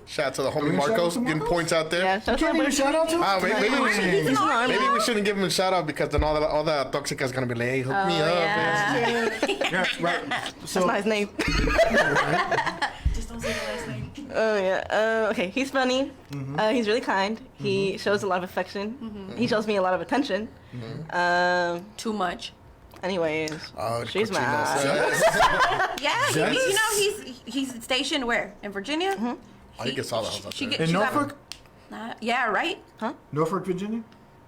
Shout out to the homie Give a shout out Marcos to getting Marcos? points out there. Yeah, You can't even shout out to him? Maybe we shouldn't give him a shout out because then all the toxicas gonna be like, hey, hook me up. Man. Yeah, right. So, That's not his name. Just don't say the last name. Oh yeah. Okay, he's funny. He's really kind. He shows a lot of affection. He shows me a lot of attention. Too much. Anyways, she's cochinos. mad. Yeah, Yes. you know he's stationed where in Virginia. Oh, he gets all the hoes out there. in Norfolk? Yeah, right. Norfolk, Virginia?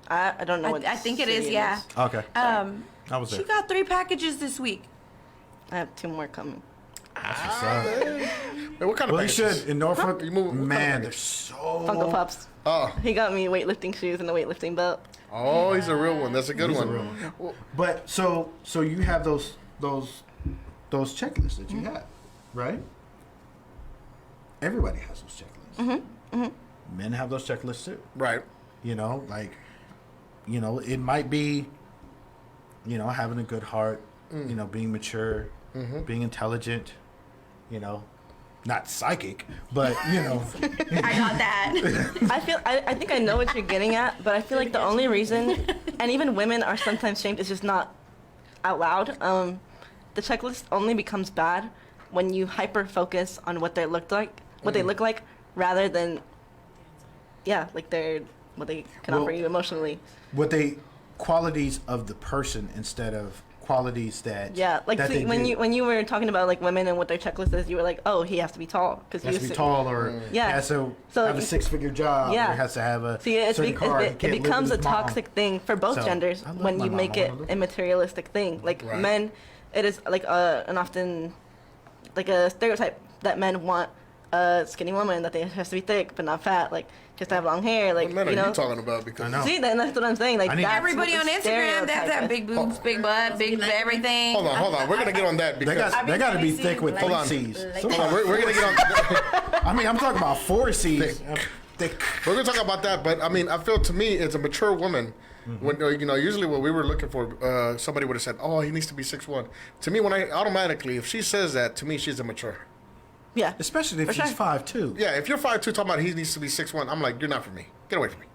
I don't know what. I think it city is. Yeah. Okay. I was She there. got 3 packages this week. I have 2 more coming. Hey, what kind of Well, you packages? should. In Norfolk, You move- what kind of man, they're packages? so... Funko Pops. Oh, He got me weightlifting shoes and a weightlifting belt. oh, he's a real one. That's a good He's a one. real one. But, so you have those checklists that you have, right? Everybody has those checklists. Men have those checklists too. Right. You know, like, you know, it might be, you know, having a good heart, you know, being mature, being intelligent, you know, not psychic, but, you know. I got that. I think I know what you're getting at, but I feel like the only reason, and even women are sometimes shamed, is just not out loud. The checklist only becomes bad when you hyper focus on what they look like, rather than, yeah, like what they can Well, offer you emotionally. what they qualities of the person instead of qualities that Yeah, like that see, they when do. you were talking about like women and what their checklist is, you were like, oh, he has to be tall because He has to be tall, or Yeah. he has to So have a you- 6-figure job, Yeah. or has to have a See, certain car. He it can't live becomes with a his mom. toxic thing for both So, genders I love when my you mom. make I it wanna look a materialistic thing. Like Right. men, it is like an often like a stereotype that men want a skinny woman, that they has to be thick but not fat, like just to have long hair, like What men you are know. you talking about? Because I know. See, then that's what I'm saying. Like I need- that's Everybody what on the Instagram, they have to have stereotype big is. boobs, big butt, big everything. Hold on. We're gonna get on that They because got they got to be thick with Hold 3 on. C's. hold on, we're gonna get on. I mean, I'm talking about 4 C's. Thick. We're gonna talk about that, but I mean, I feel to me, as a mature woman, when you know, usually what we were looking for, somebody would have said, "Oh, he needs to be 6'1". To me, when I automatically, if she says that, to me, she's immature. Yeah, Especially if For she's sure. 5'2". Yeah, if you're 5'2", talking about he needs to be 6'1", I'm like, you're not for me. Get away from me.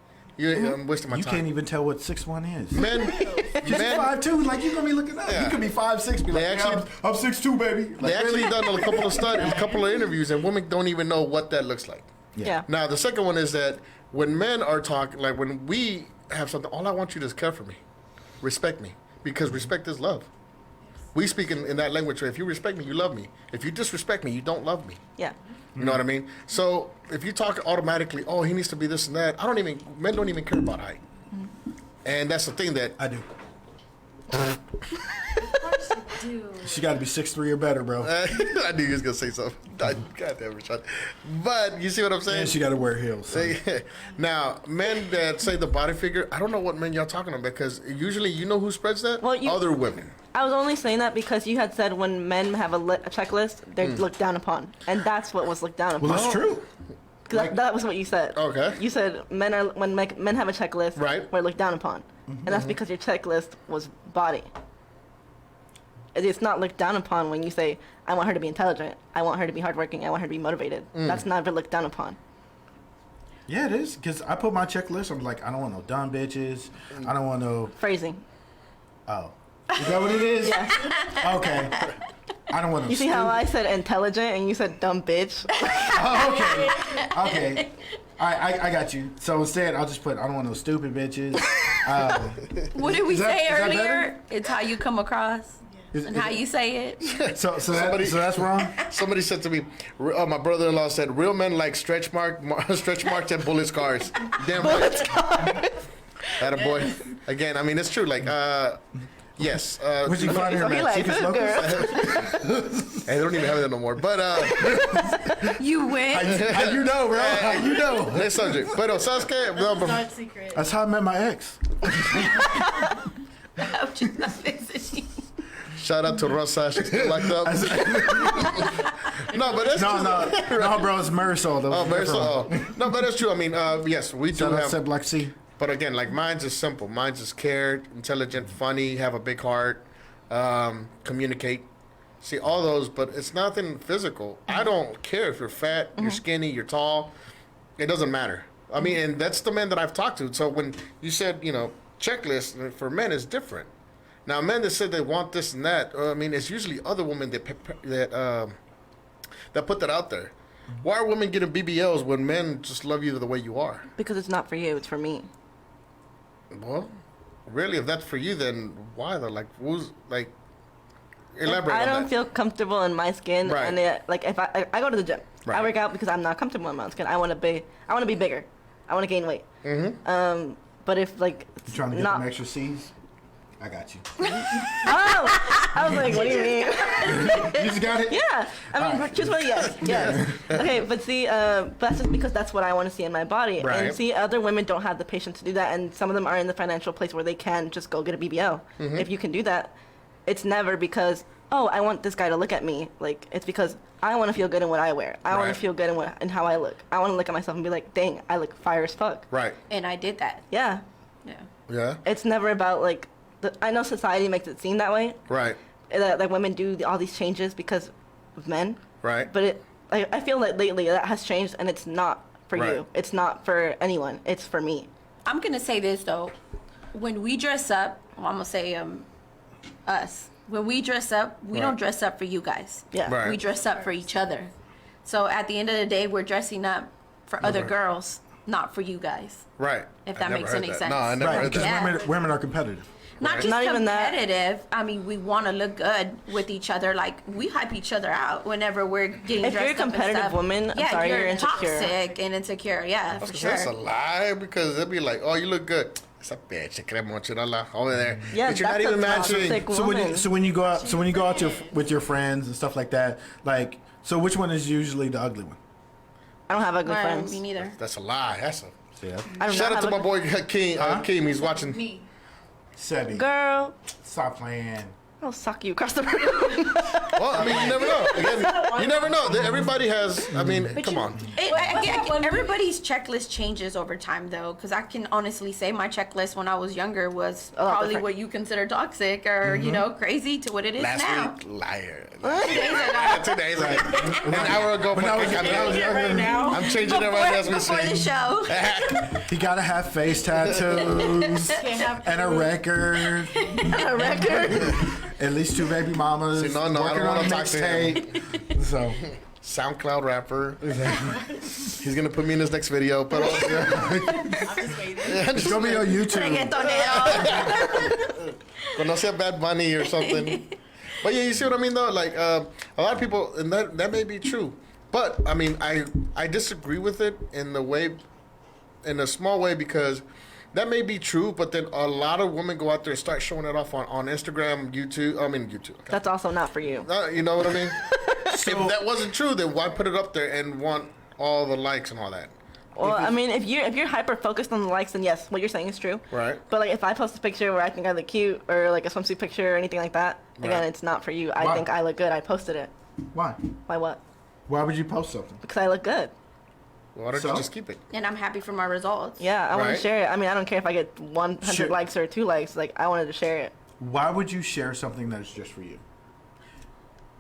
I'm wasting my You time. can't even tell what 6'1" is. Men, She's men, 5'2", like you gonna be looking up. Yeah. You could be 5'6", be like, They actually- I'm 6'2", baby. they Like, actually really? done a couple of studies, a couple of interviews, and women don't even know what that looks like. yeah. Now, the second one is that when men are talking, like when we have something, all I want you to do is care for me, respect me, because respect is love. We speak in that language. So if you respect me, you love me. If you disrespect me, you don't love me. Yeah. You know what I mean? So if you talk automatically, oh, he needs to be this and that. Men don't even care about height. And that's the thing that I do. Of course you do. She got to be 6'3" or better, bro. I knew you was gonna say something. God damn, Rashad. But you see what I'm saying? And she got to wear heels. So. Now, men that say the body figure, I don't know what men y'all talking about because usually you know who spreads that? Well, Other women. I was only saying that because you had said when men have a checklist, they're looked down upon, and that's what was looked down upon. Well, that's true. 'Cause that was what you said. Okay. You said men have a checklist, Right. we're looked down upon, and that's because your checklist was body. It's not looked down upon when you say, I want her to be intelligent, I want her to be hardworking, I want her to be motivated. That's never looked down upon. Yeah, it is. Because I put my checklist, I'm like, I don't want no dumb bitches. I don't want no... Phrasing. Oh. Is that what it is? Yeah. Okay. I don't want no... You see how I said intelligent and you said dumb bitch? Oh, okay. Okay. I got you. So instead, I'll just put, I don't want no stupid bitches. What did we Is that- say is that earlier? better? It's how you come across and how you say it. So Somebody- that's wrong? Somebody said to me, my brother-in-law said, real men like stretch marks and bullet scars. Damn right. That a boy. Again, I mean, it's true. Like, yes. Would you find her So he at like, Chica's "Good Locals? Hey, they don't even have that no more. But, You win. How you know, bro? How you know? next subject. But, ¿sabes qué? No, but- Dark secret. That's how I met my ex. I'm just not visiting. Shout out to Rosa. She's still locked up. No, but that's true. No, bro, it's Marisol. Oh, Marisol. No, but that's true. I mean, yes, we do Shout out have. to Black Sea. But again, like mine's is simple. Mine's is cared, intelligent, funny, have a big heart, communicate. see all those, but it's nothing physical. I don't care if you're fat, you're skinny, you're tall. It doesn't matter. I mean, and that's the men that I've talked to. So when you said, checklist for men is different. Now, men that said they want this and that, I mean, it's usually other women that put that out there. Why are women getting BBLs when men just love you the way you are? Because it's not for you, it's for me. Well, really, if that's for you, then why though? Like, elaborate. I on don't that. feel comfortable in my skin, Right. and if I go to the gym, Right. I work out because I'm not comfortable in my own skin. I want to be bigger. I want to gain weight. Mm-hmm. But if You trying to get not, some extra C's? I got you. I was like, what do you mean? You just got it? Yeah, I mean, truthfully, yes. Okay, but see, that's just because that's what I want to see in my body. Right. And see, other women don't have the patience to do that, and some of them are in the financial place where they can just go get a BBL. If you can do that, it's never because, oh, I want this guy to look at me. Like, it's because I want to feel good in what I wear. I want Right. to feel good in how I look. I want to look at myself and be like, dang, I look fire as fuck. Right. And I did that. Yeah. Yeah. Yeah. It's never about like, I know society makes it seem that way. Right. That women do all these changes because of men. Right. But I feel that lately that has changed, and it's not for Right. you. It's not for anyone. It's for me. I'm gonna say this though, when we dress up, well, I'm gonna say us. When we dress up, we Right. don't dress up for you guys. Yeah. Right. We dress up for each other. So at the end of the day, we're dressing up for other girls, not for you guys. Right. If I that never makes heard any that. sense. No, I never Right, heard because that. Yeah. women are competitive. Not Right. just Not even that. competitive. I mean, we want to look good with each other. Like, we hype each other out whenever we're getting If you're dressed a up and competitive stuff. woman, I'm yeah, sorry, you're insecure. toxic and insecure. Yeah, for sure. That's a lie because they'll be like, "Oh, you look good." It's a bitch. Se cree mucho, over there. Yeah, but you're not that's even a matching. toxic So when woman. you go out with your friends and stuff like that, like, so which one is usually the ugly one? I don't have ugly Well, friends. me neither. That's a lie. That's a. Yeah. I do Shout not out to have my boy Keem. He's watching. Me. Sebi. Girl, Stop playing. I'll suck you across the room. Well, I mean, you never know. Again, you never know. Everybody has. I mean, come on. Everybody's checklist changes over time, though, because I can honestly say my checklist when I was younger was A lot probably different. what you consider toxic or crazy to what it is Last now. week, liar. 2 days ago. 2 days ago. An hour ago. When I was younger, I'm changing it right as we Before the speak. show. he gotta have face tattoos and a record, A record. at least 2 baby mamas. See, no, I don't working wanna on a talk to him. mixtape. So SoundCloud rapper. He's gonna put me in his next video. But it's gonna be on YouTube. Reggaetonero. conoce a Bad Bunny or something. But yeah, you see what I mean though? Like a lot of people, and that may be true. But I mean, I disagree with it in a small way because that may be true. But then a lot of women go out there and start showing it off on Instagram, YouTube. YouTube. Okay. That's also not for you. You know what I mean? If that wasn't true, then why put it up there and want all the likes and all that? Well, I mean, if you're hyper focused on the likes, then yes, what you're saying is true. Right. But like, if I post a picture where I think I look cute, or like a swimsuit picture or anything like that, again, Right. it's not for you. I Why? think I look good. I posted it. Why? Why what? Why would you post something? Because I look good. Why don't So? you just keep it? And I'm happy for my results. Yeah, I want Right. to share it. I mean, I don't care if I get 100 Sure. likes or 2 likes. Like, I wanted to share it. Why would you share something that is just for you?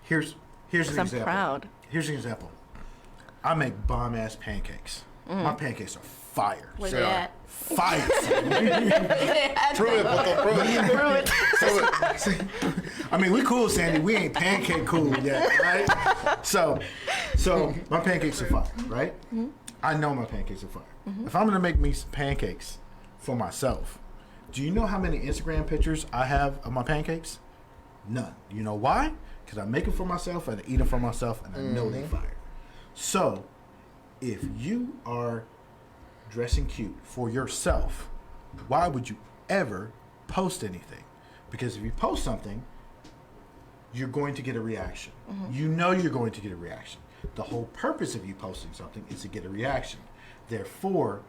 Here's an 'Cause I'm example. proud. Here's an example. I make bomb ass pancakes. My pancakes are fire. Where Sure. they at? Fire. Prove it, Puto, prove it. Prove it. I mean, we cool, Sandy. We ain't pancake cool yet, right? So my pancakes are fire, right? I know my pancakes are fire. If I'm gonna make me some pancakes for myself, do you know how many Instagram pictures I have of my pancakes? None. You know why? Because I make them for myself and I eat them for myself, and I know they fire. So, if you are dressing cute for yourself, why would you ever post anything? Because if you post something, you're going to get a reaction. You know you're going to get a reaction. The whole purpose of you posting something is to get a reaction. Therefore,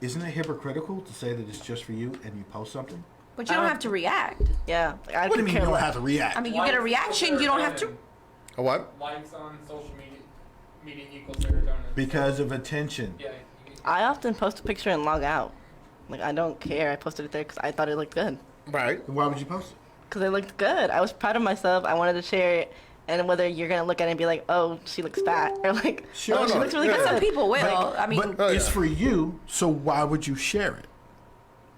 isn't it hypocritical to say that it's just for you and you post something? But you don't have to react. Yeah. Like, I What do you could mean you care don't less. have to react? I mean, you get a reaction, you don't have to. A what? Likes on social media equals serotonin. Because of attention. Yeah. I often post a picture and log out. Like, I don't care. I posted it there because I thought it looked good. Right. Then why would you post it? because it looked good. I was proud of myself. I wanted to share it. And whether you're going to look at it and be like, oh, she looks fat, or like, Sure. oh, she looks really good. Some people will. I mean, But it's for you, so why would you share it?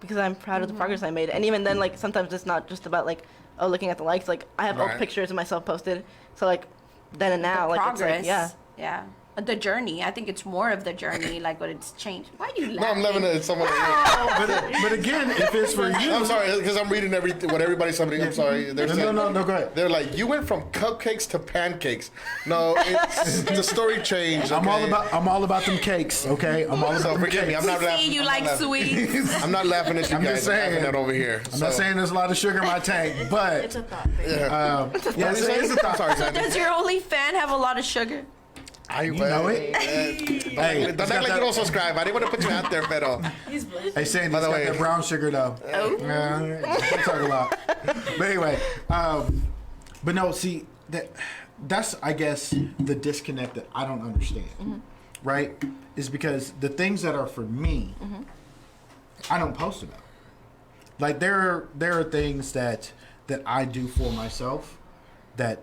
Because I'm proud of the progress I made. And even then, like, sometimes it's not just about, like, oh, looking at the likes. Like, I have old pictures of myself posted. So, like, then and now, like, progress. it's like, Yeah. The journey. I think it's more of the journey, like what it's changed. Why do you laugh? No, I'm loving it. Someone. But again, if it's for you, I'm sorry because I'm reading everything. What everybody's somebody. I'm sorry. They're saying, no, go ahead. They're like, you went from cupcakes to pancakes. No, it's the story changed. Okay? I'm all about them cakes. Okay, I'm all about So them forgive me. cakes. I'm not laughing. See, you I'm like not laughing. sweets. I'm not laughing at you I'm guys. just saying. I'm laughing at over here. I'm not saying there's a lot of sugar in my tank, but It's a thought thing. yes, it is a thought. Sorry, So Sandy. does your only fan have a lot of sugar? You know it? Hey, Don't act like you don't subscribe. I didn't want to put you out there, pero. He's blessed. Hey, Sandy, By it's the got way- that brown sugar though. Oh. Don't talk a lot. But anyway, but no, see that's I guess the disconnect that I don't understand, right? Is because the things that are for me, I don't post about. Like there are things that I do for myself that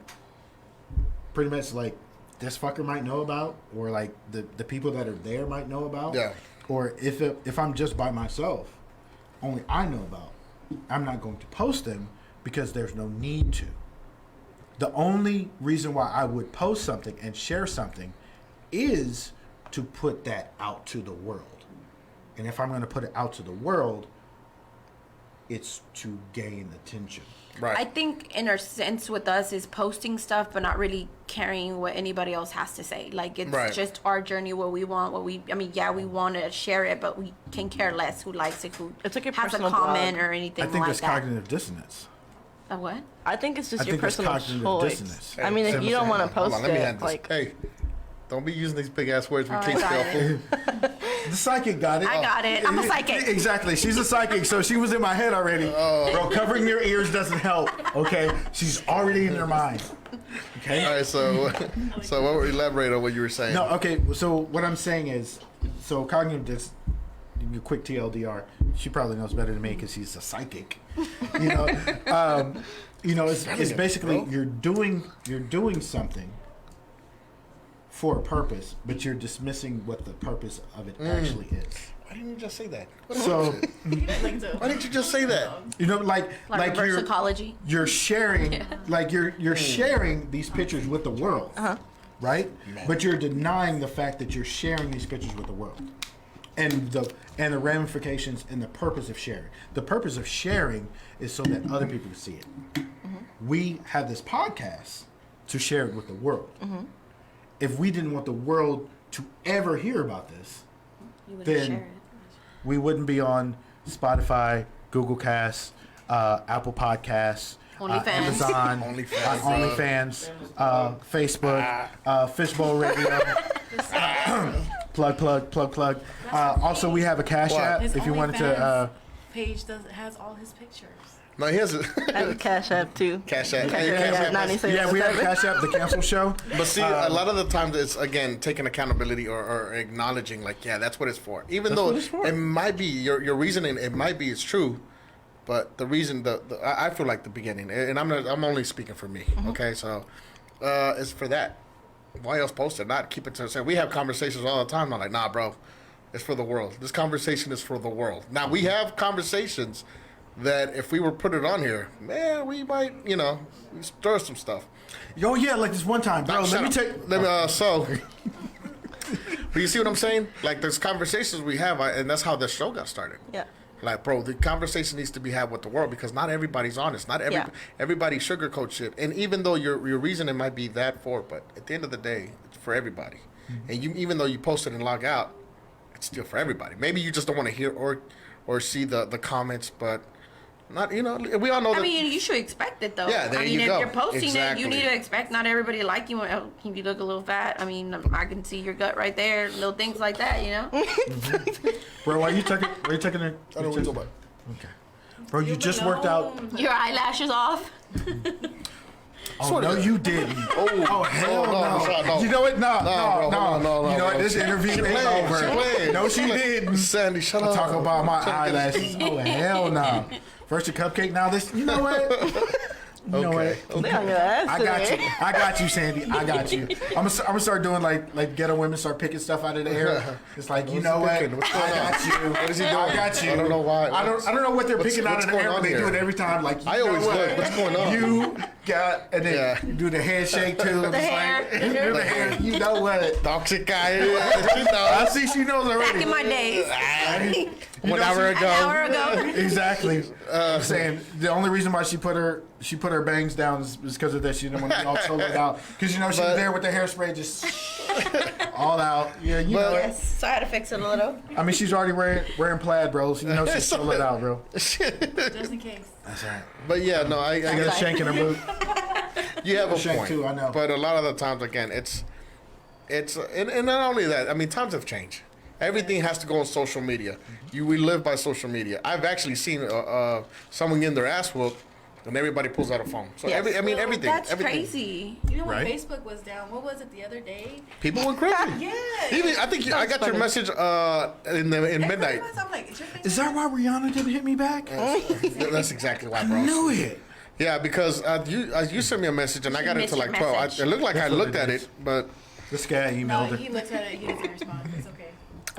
pretty much like this fucker might know about, or like the people that are there might know about. Yeah. Or if I'm just by myself, only I know about. I'm not going to post them because there's no need to. The only reason why I would post something and share something is to put that out to the world. And if I'm going to put it out to the world, it's to gain attention. Right. I think in a sense with us is posting stuff but not really caring what anybody else has to say. Like it's just our journey, what we want, we want to share it, but we can care less who likes it, who It's like your has a personal comment blog. or anything I think like it's that. cognitive dissonance. A what? I think it's just I your think it's personal cognitive choice. dissonance. I mean, if you don't want to Hold post on, let me hand it, this. like, Hey, don't be using these big ass words. We Oh, can't I got spell it. food. The psychic got it. I got it. I'm a psychic. Exactly. She's a psychic, so she was in my head already. Bro, covering your ears doesn't help, okay? She's already in your mind. Okay? All right, so what were elaborate on what you were saying? No, okay, so what I'm saying is, so cognitive quick TLDR, she probably knows better than me because she's a psychic. It's basically you're doing something for a purpose, but you're dismissing what the purpose of it actually is. Why didn't you just say that? So Why didn't you just say that? Like reverse psychology. you're sharing you're sharing these pictures with the world, right? But you're denying the fact that you're sharing these pictures with the world, and the ramifications and the purpose of sharing. The purpose of sharing is so that other people can see it. We have this podcast to share it with the world. If we didn't want the world to ever hear about this, then we wouldn't be on Spotify, Google Casts, Apple Podcasts, Amazon, OnlyFans, Facebook, Fishbowl Radio. Plug. Also, we have a Cash App His if you wanted to. OnlyFans page has all his pictures. No, he has a I have a Cash App too. Cash App. Cash Cash App, App. 96. Yeah, we have Cash App, the cancel show. But see, a lot of the times it's again taking accountability or acknowledging, like, yeah, that's what it's for. Even though it might be your reasoning, it might be it's true, but the reason I feel like the beginning, and I'm only speaking for me. Okay, so it's for that. Why else post it? Not keep it to yourself. We have conversations all the time. I'm like, nah, bro, it's for the world. This conversation is for the world. Now we have conversations that if we were put it on here, man, we might, we stir some stuff. Oh yeah, like this one time, bro. Let me take. But you see what I'm saying? Like there's conversations we have, and that's how the show got started. Yeah. Like, bro, the conversation needs to be had with the world because not everybody's honest. Not everybody sugarcoat shit. And even though your reasoning might be that for it, but at the end of the day, it's for everybody. And even though you post it and log out, it's still for everybody. Maybe you just don't want to hear or see the comments, but not, we all know that. I mean, you should expect it though. Yeah, there I mean, you if go. you're posting Exactly. it, you need to expect not everybody to like you. Oh, you look a little fat. I mean, I can see your gut right there. Little things like that, Bro, why are you taking? Are you taking it? I don't know what you're talking about. Okay. Bro, you just worked out. Your eyelashes off. Oh, no, you didn't. Oh, hell no. You know what? No. You know what? This interview ain't over. No, she didn't. Sandy, shut up. Talk about my eyelashes. Oh, hell no. First a cupcake, now this. You know what? You know what? I got you, Sandy. I got you. I'm gonna start doing like ghetto women start picking stuff out of the air. It's like, you know what? I got you. What is he doing? I got you. I don't know why. I don't know what they're picking out of the air, but they do it every time. Like, I always look. What's going on? You got, and then you do the handshake too. The hair. The hair. You know what? Toxic guy. I see she knows already. Back in my days. 1 hour ago. An hour ago. Exactly. Saying the only reason why she put her bangs down is because of that. She didn't want to be all soloed out because, you know, she was there with the hairspray just all out. Yeah, you know. Yes, so I had to fix it a little. I mean, she's already wearing plaid, bro. So you know she's soloed out, bro. Just in case. That's right. But yeah, no, I got a shank in her boot. You have a shank point. too, I know. But a lot of the times, again, it's and not only that. I mean, times have changed. Everything has to go on social media. We live by social media. I've actually seen someone getting their ass whooped, and everybody pulls out a phone. So Yes. everything. That's everything. crazy. Even when Right? Facebook was down, what was it the other day? People went crazy. Yeah. Even I think I got your message in midnight. I'm like, is your Facebook Is that why Rihanna didn't hit me back? That's exactly why, bro. I knew it. Yeah, because you sent me a message and I got it to missed like your 12. message. It looked like I That's what looked it at is. it, but This guy No, emailed her. he looked at it. He doesn't respond. It's okay.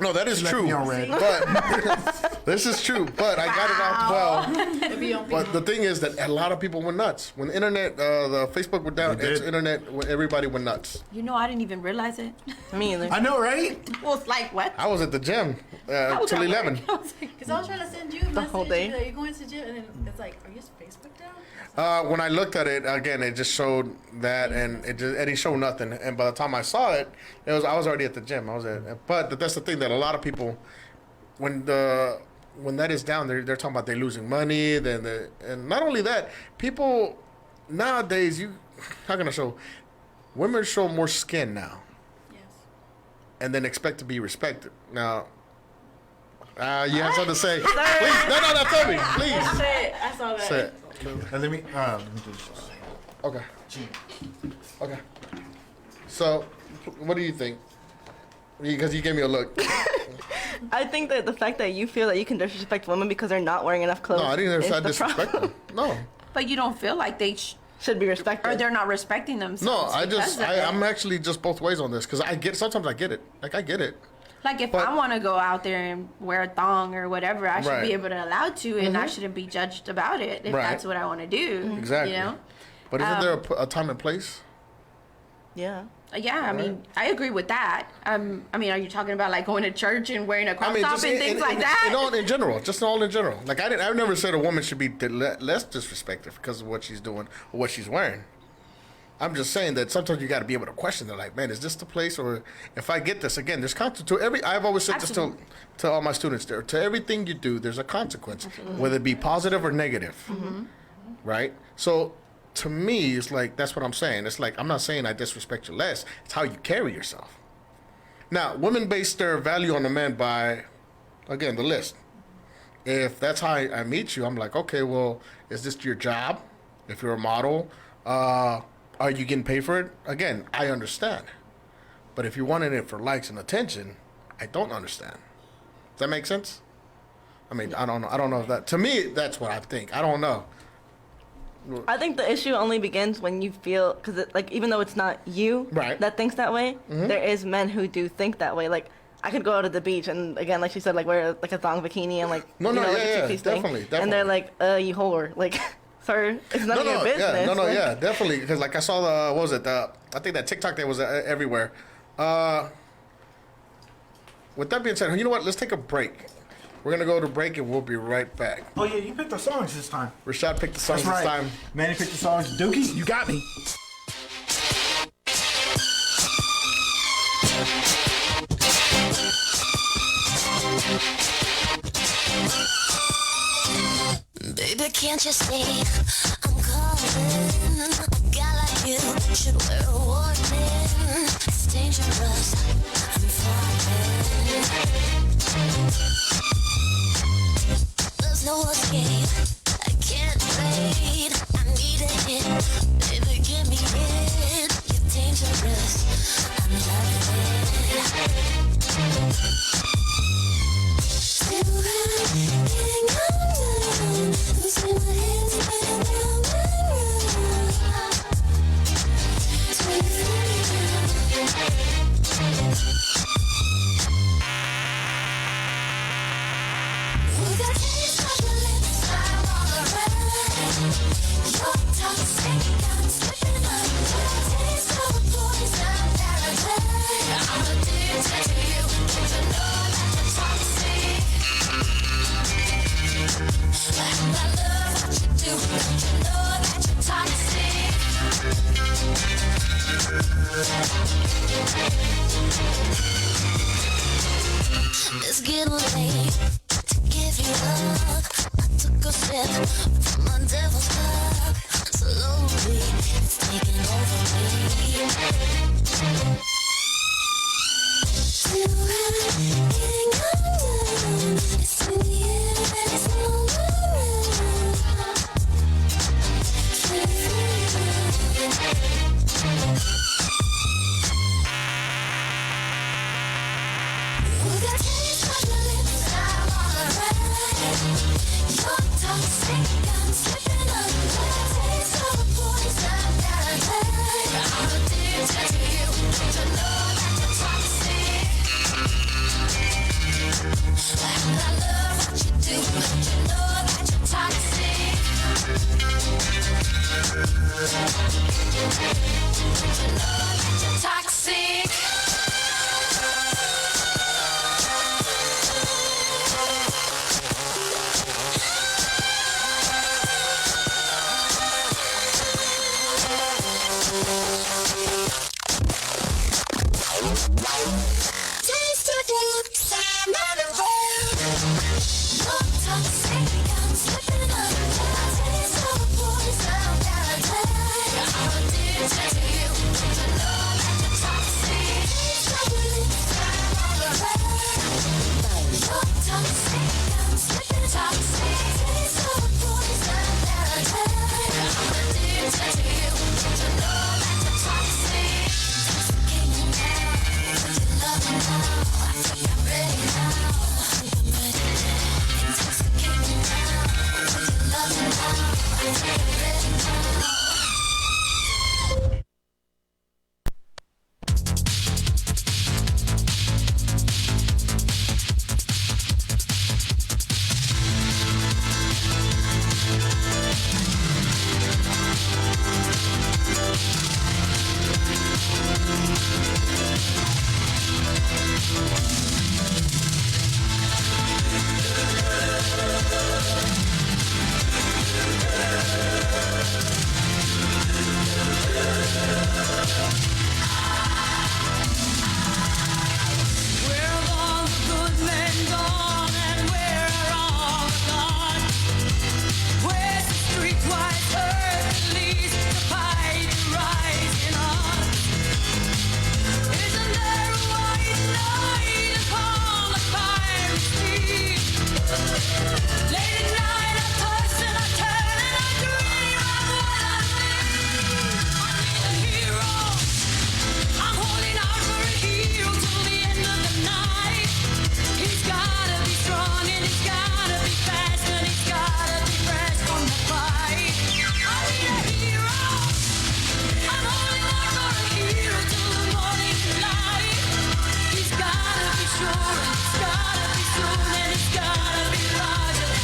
no, that is Left true. me on red. But this is true. But I got it off 12. It'd be on But the thing is that a lot of people went nuts when the internet, the Facebook went down. They did. It's internet. Everybody went nuts. You know, I didn't even realize it. Me either. I know, right? Well, it's like, what? I was at the gym How was till that 11. work? I was like, Because I was trying to send you a message. whole day? Like, you're going to gym, and then it's like, are you Facebook down? When I looked at it again, it just showed that, and it didn't show nothing. And by the time I saw it, I was already at the gym. But that's the thing that a lot of people, when that is down, they're talking about they're losing money. And not only that, people nowadays, how can I show? Women show more skin now, Yes. and then expect to be respected. Now, you have something to say? Please, no, tell me, please. I saw that. Say it. Let me do this. Okay. Okay. So, what do you think? Because you gave me a look. I think that the fact that you feel that you can disrespect women because they're not wearing enough clothes. No, I didn't is say I the disrespect problem. them. No. but you don't feel like they Should be respected. or they're not respecting No, themselves. because of it. I'm actually just both ways on this. Because sometimes I get it. Like, I get it. Like, if But- I want to go out there and wear a thong or whatever, I should Right. be able to allow to, and I shouldn't be judged about it if Right. that's what I want to do. Exactly. You know? But isn't there a time and place? Yeah. Yeah, I mean, I agree with that. I mean, are you talking about like going to church and wearing a crop top and things like that? In general. Just all in general. Like, I've never said a woman should be less disrespected because of what she's doing or what she's wearing. I'm just saying that sometimes you got to be able to question. They're like, man, is this the place? Or if I get this again, there's consequence to I've always said this to all my students. To everything you do, there's a consequence, whether it be positive or negative, right? So to me, it's like that's what I'm saying. It's like I'm not saying I disrespect you less. It's how you carry yourself. Now, women base their value on a man by, again, the list. If that's how I meet you, I'm like, okay, well, is this your job? If you're a model, are you getting paid for it? Again, I understand. But if you're wanting it for likes and attention, I don't understand. Does that make sense? I mean, I don't know. I don't know if that, to me, that's what I think. I don't know. I think the issue only begins when you feel, because like even though it's not you Right. that thinks that way, there is men who do think that way. Like I could go out to the beach and again, like she said, like wear like a thong bikini and like No, you know, like yeah, a two-piece thing. definitely. And they're like, you whore, like, sir, it's none of your business. Yeah, like, yeah, definitely. Because like I saw what was it? I think that TikTok that was everywhere. With that being said, you know what? Let's take a break. We're gonna go to break and we'll be right back. Oh yeah, you picked the songs this time. Rashad picked the songs That's right. this time. Manny picked the songs. Dookie, you got me. Baby, can't you see I'm calling? A guy like you should wear a warning. It's dangerous. I'm falling. There's no escape. I can't wait. I need a hit. Baby, give It's getting late to give you up. I took a sip from my devil's cup. Slowly, it's taking over me. Till I'm getting undone. It's in the air and it's all around. We got taste on your lips, I'm on a ride. You're toxic, I'm slipping under. Taste of a poison paradise. I'm addicted to you, don't you know that you're toxic? And I love what you do, don't you know that you're toxic? Don't you know that you're toxic? Taste of your lips, I'm on a roll. You're toxic, I'm slipping under. Taste of a poison paradise. I'm addicted to you, don't you know that you're toxic? Taste of your lips, I'm on a roll. You're toxic, I'm slipping toxic. Taste of a poison paradise. I'm addicted to you, don't you know that you're toxic? Intoxicating now, would you love me now? I think I'm ready now. I'm ready now. Intoxicating now, would you love me now? I think I'm ready now. Sure, it's gotta be soon and it's gotta be larger.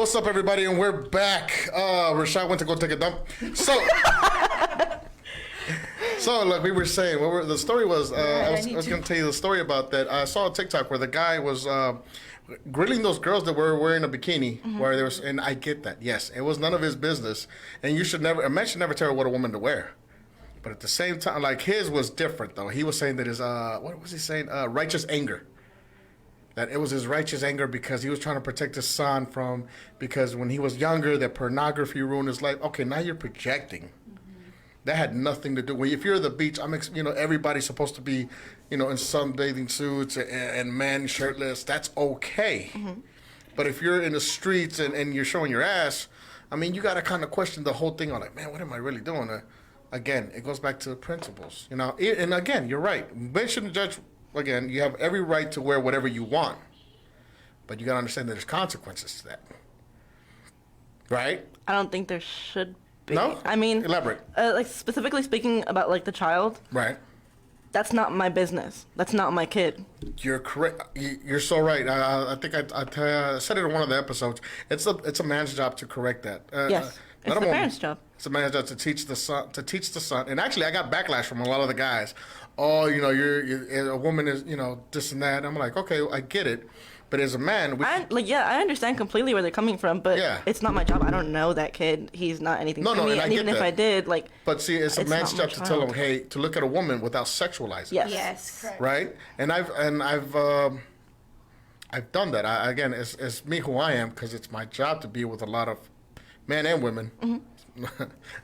what's up, everybody? And we're back. Rashad went to go take a dump. So like we were saying, the story was, I was going to tell you the story about that. I saw a TikTok where the guy was grilling those girls that were wearing a bikini, where there was, and I get that. Yes, it was none of his business, and a man should never tell what a woman to wear. But at the same time, like his was different though. He was saying that his what was he saying? Righteous anger. That it was his righteous anger because he was trying to protect his son because when he was younger, that pornography ruined his life. Okay, now you're projecting. That had nothing to do. If you're at the beach, everybody's supposed to be, in sunbathing suits and men shirtless. That's okay. But if you're in the streets and you're showing your ass, you got to kind of question the whole thing. I'm like, man, what am I really doing? Again, it goes back to the principles, And again, you're right. Men shouldn't judge. Again, you have every right to wear whatever you want, but you got to understand that there's consequences to that, right? I don't think there should be. No? Elaborate. Like specifically speaking about like the child. Right. That's not my business. That's not my kid. You're correct. You're so right. I think I said it in one of the episodes. It's a man's job to correct that. Yes, it's the parents' job. It's a man's job to teach the son. And actually, I got backlash from a lot of the guys. Oh, you're a woman is, this and that. I'm like, okay, I get it. But as a man, I understand completely where they're coming from, but it's not my job. I don't know that kid. He's not anything to me. And even if I did, but see, it's a man's job to tell him, hey, to look at a woman without sexualizing. Yes. Correct. Right? And I've done that. Again, it's me who I am because it's my job to be with a lot of men and women.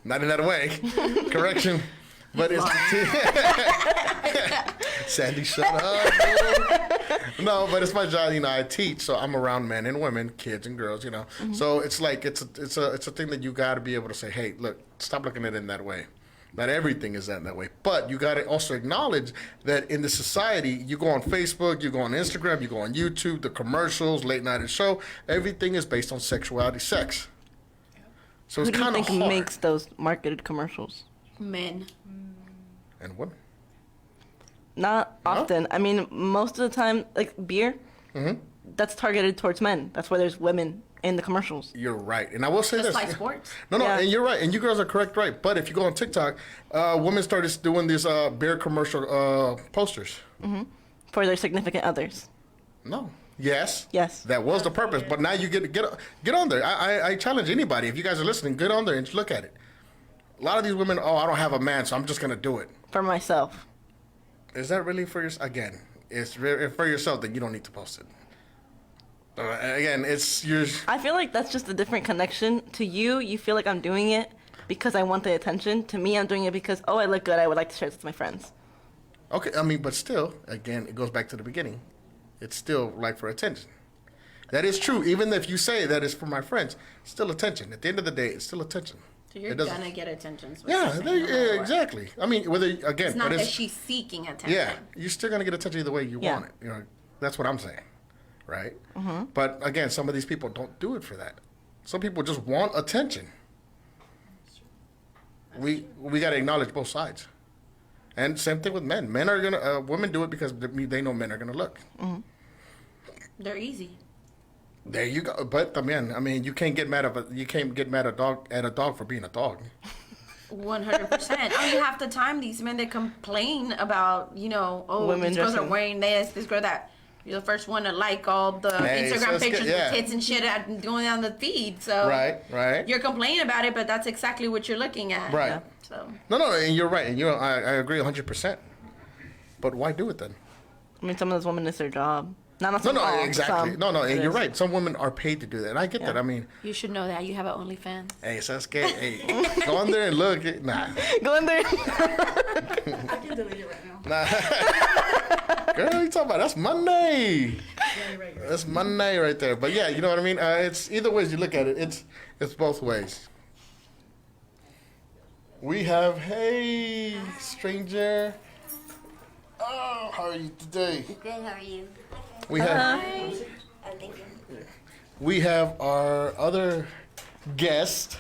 Not in that way. Correction. But it's Sandy, shut up. No, but it's my job. I teach, so I'm around men and women, kids and girls. So it's like it's a thing that you got to be able to say, hey, look, stop looking at it in that way. Not everything is that way, but you got to also acknowledge that in the society, you go on Facebook, you go on Instagram, you go on YouTube, the commercials, late night show, everything is based on sexuality, sex. So it's kind of hard. Who do you think makes those marketed commercials? Men. And women. Not often. Most of the time, like beer, that's targeted towards men. That's why there's women in the commercials. You're right. And I will say Just this. like sports. No, and you're right. And you girls are correct, right. But if you go on TikTok, women started doing these beer commercial posters. For their significant others. No. Yes. Yes. That was the purpose. But now you get on there. I challenge anybody. If you guys are listening, get on there and look at it. A lot of these women, I don't have a man, so I'm just going to do it. For myself. Is that really for yourself? Again, it's for yourself, then you don't need to post it. Again, it's your... I feel like that's just a different connection. To you, you feel like I'm doing it because I want the attention. To me, I'm doing it because, I look good. I would like to share this with my friends. Okay, but still, again, it goes back to the beginning. It's still like for attention. That is true. Even if you say that is for my friends, it's still attention. At the end of the day, it's still attention. So you're gonna get attention. Yeah, exactly. Whether again, it's not that she's seeking attention. Yeah, you're still gonna get attention either way you want it. That's what I'm saying, right? But again, some of these people don't do it for that. Some people just want attention. We got to acknowledge both sides, and same thing with men. Men are gonna women do it because they know men are gonna look. They're easy. There you go. But you can't get mad at a dog for being a dog. 100%. Half the time these men they complain about, women these girls are wearing this girl that. You're the first one to like all the Instagram pictures with tits and shit going down the feed. So right. You're complaining about it, but that's exactly what you're looking at. Right. So no, and you're right, and I agree 100%. But why do it then? Some of those women, it's their job. No, exactly. Some, no, and you're right. Some women are paid to do that, and I get that. You should know that. You have an OnlyFans. Hey, Sasuke, go on there and look. Nah. Go in there. I can delete it right now. Nah. Girl, you talking about? That's Monday. Right. That's Monday right there. But yeah, you know what I mean? It's either ways you look at it. It's both ways. We have, hey, stranger. Oh, how are you today? Good, how are you? We have our other guest,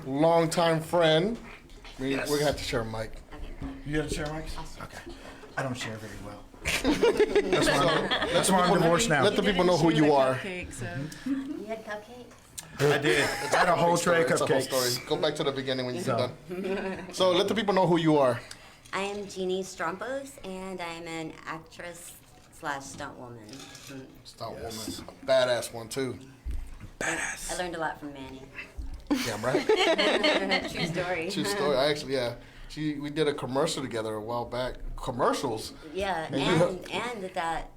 longtime friend. We're going to have to share a mic. You have to share mics? Okay. I don't share very well. That's why I'm divorced now. Let the people know who you are. You had cupcakes? I did. I had a whole tray of It's a whole cupcakes. story. Go back to the beginning when you get done. So let the people know who you are. I am Jeannie Stroumpos, and I am an actress / stunt woman. Stunt woman. Badass one, too. I learned a lot from Manny. Damn right. True story. True story. I actually, we did a commercial together a while back. Commercials? Yeah, and that,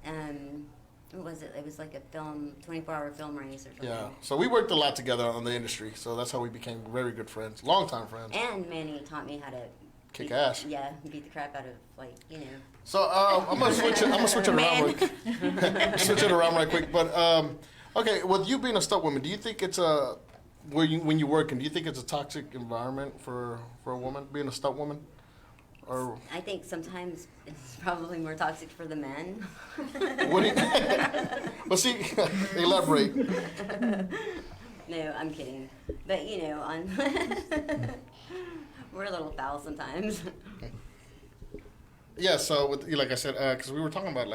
what was it? It was like a 24-hour film race or something. Yeah. So we worked a lot together on the industry. So that's how we became very good friends. Longtime friends. And Manny taught me how to kick ass. Yeah, beat the crap out of, So I'm gonna switch it. Around. Switch it around right quick. But okay, with you being a stunt woman, do you think it's when you're working? Do you think it's a toxic environment for a woman being a stunt woman? Or I think sometimes it's probably more toxic for the men. what do you? But see, elaborate. No, I'm kidding. But we're a little foul sometimes. Yeah. So like I said, because we were talking about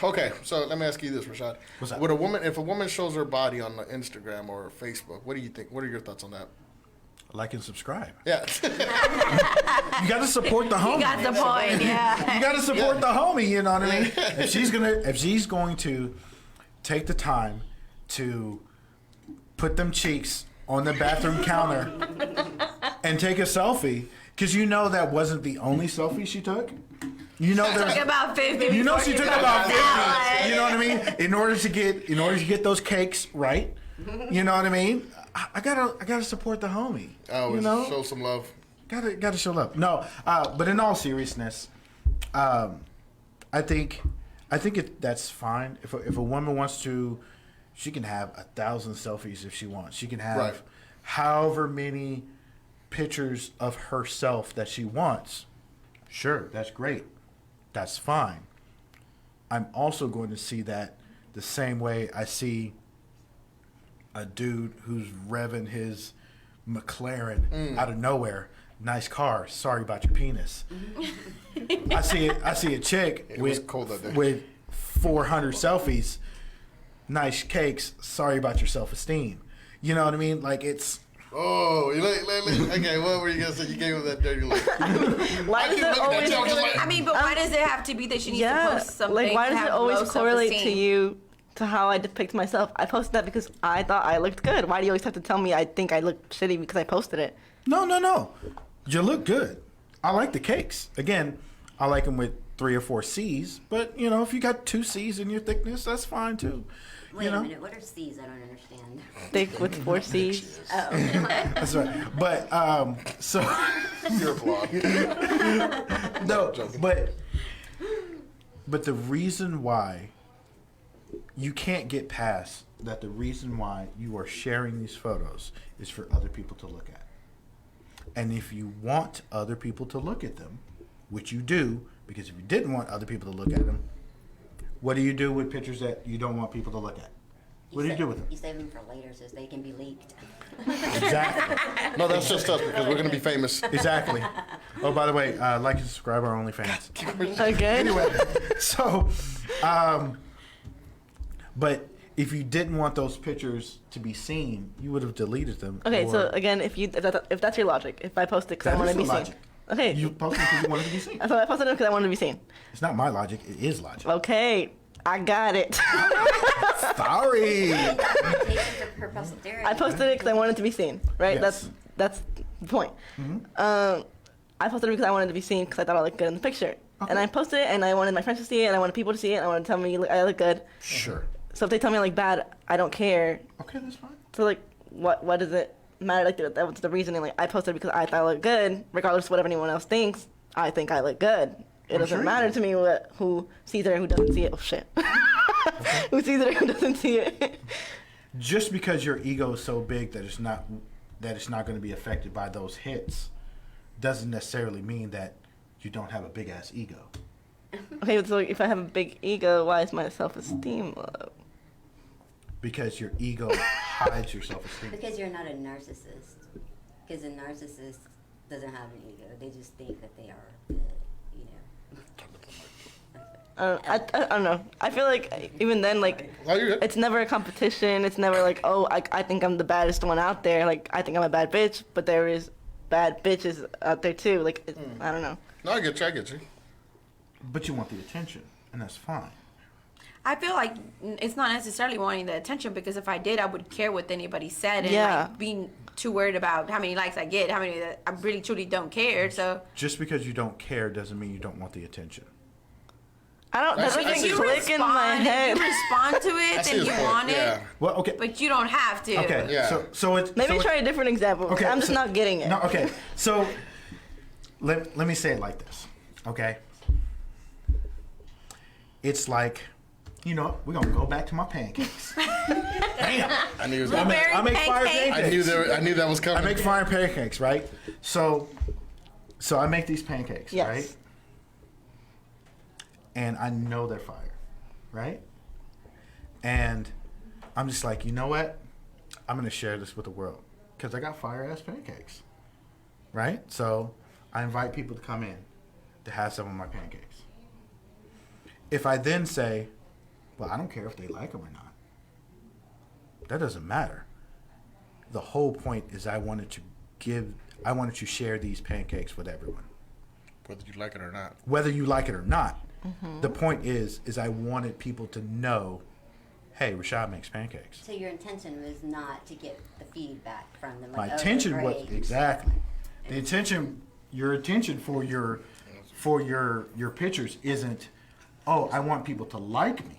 okay, so let me ask you this, Rashad. What's that? If a woman shows her body on Instagram or Facebook, what do you think? What are your thoughts on that? Like and subscribe. Yeah. You got to support the homie. You got the point, yeah. You got to support the homie. You know what I mean? If she's going to take the time to put them cheeks on the bathroom counter and take a selfie, because that wasn't the only selfie she took. She took about 50. She took about 50. You know what I mean? In order to get those cakes right. You know what I mean? I gotta support the homie. Show some love. Gotta show love. No, but in all seriousness, I think that's fine. If a woman wants to, she can have 1,000 selfies if she wants. She can have however many pictures of herself that she wants. Sure, that's great. That's fine. I'm also going to see that the same way I see a dude who's revving his McLaren out of nowhere. Nice car. Sorry about your penis. I see a chick with 400 selfies. Nice cakes. Sorry about your self-esteem. You know what I mean? Like it's. Oh, okay. What were you gonna say? You gave him that dirty look. Why does it always? But why does it have to be that she needs to post something? Like, why does it always correlate self-esteem? to you? To how I depict myself. I posted that because I thought I looked good. Why do you always have to tell me I think I look shitty because I posted it? No. You look good. I like the cakes. Again, I like them with 3 or 4 C's. But, if you got 2 C's in your thickness, that's fine too. Wait a minute. What are C's? I don't understand. Thick with 4 C's. Oh. That's right. But, so. You're a blog. No, but the reason why you can't get past that, the reason why you are sharing these photos is for other people to look at. And if you want other people to look at them, which you do, because if you didn't want other people to look at them, what do you do with pictures that you don't want people to look at? What do you do with them? You save them for later so they can be leaked. Exactly. No, that's just us because we're going to be famous. Exactly. Oh, by the way, like and subscribe our OnlyFans. Okay. Anyway, so, but if you didn't want those pictures to be seen, you would have deleted them. Okay, so again, if that's your logic, if I post it because I want to be seen. Okay. You posted because you wanted to be seen. So I posted it because I wanted to be seen. It's not my logic. It is logic. Okay. I got it. Sorry. I posted it because I wanted to be seen, right? Yes. That's the point. Mm-hmm. I posted it because I wanted to be seen because I thought I looked good in the picture. Okay. And I posted it and I wanted my friends to see it and I wanted people to see it and I wanted to tell me I look good. Sure. So if they tell me I look bad, I don't care. Okay, that's fine. So like, what does it matter? Like that was the reasoning. Like I posted it because I thought I looked good, regardless of what anyone else thinks. I think I look good. It doesn't matter to me who sees it or who doesn't see it. Oh shit. Who sees it or who doesn't see it? Just because your ego is so big that it's not going to be affected by those hits, doesn't necessarily mean that you don't have a big ass ego. Okay, so if I have a big ego, why is my self-esteem low? Because your ego hides your self-esteem. Because you're not a narcissist. Because a narcissist doesn't have an ego. They just think that they are good, I don't know. I feel like even then, like, it's never a competition. It's never like, oh, I think I'm the baddest one out there. Like, I think I'm a bad bitch, but there is bad bitches out there too. Like, I don't know. No, I get you. But you want the attention, and that's fine. I feel like it's not necessarily wanting the attention, because if I did, I would care what anybody said, and like being too worried about how many likes I get, how many that I really truly don't care. So just because you don't care doesn't mean you don't want the attention. I don't. That doesn't click in my head. If you respond to it, then you want it. Well, okay. But you don't have to. Okay. Yeah. So it's maybe so try a different example. Okay. I'm just not getting it. No. Okay. So let me say it like this. Okay. It's like, you know, we're gonna go back to my pancakes. Damn. I knew I make fire pancakes. I knew that was coming. I make fire pancakes, right? So I make these pancakes, right? And I know they're fire, right? And I'm just like, you know what? I'm gonna share this with the world because I got fire ass pancakes, right? So I invite people to come in to have some of my pancakes. If I then say, well, I don't care if they like them or not, that doesn't matter. The whole point is I wanted to share these pancakes with everyone. Whether you like it or not. Whether you like it or not. Mm-hmm. The point is I wanted people to know, hey, Rashad makes pancakes. So your intention was not to get the feedback from them. Like, my intention was exactly the intention. Your intention for your pictures isn't, oh, I want people to like me.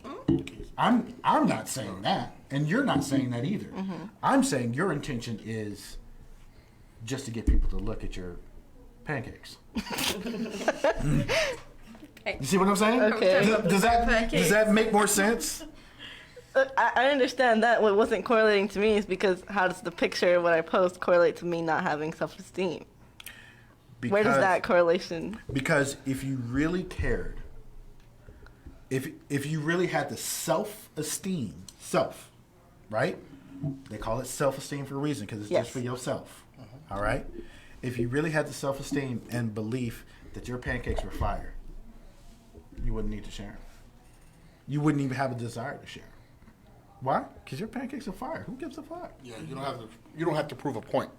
I'm not saying that, and you're not saying that either. Mm-hmm. I'm saying your intention is just to get people to look at your pancakes. You see what I'm saying? Okay. Does that make more sense? I understand that. What wasn't correlating to me is because how does the picture of what I post correlate to me not having self-esteem? Where does that correlation? Because if you really cared, if you really had the self-esteem, right? They call it self-esteem for a reason, because it's just for yourself. All right? If you really had the self-esteem and belief that your pancakes were fire, you wouldn't need to share them. You wouldn't even have a desire to share. Why? Because your pancakes are fire. Who gives a fuck? Yeah, you don't have to prove a point.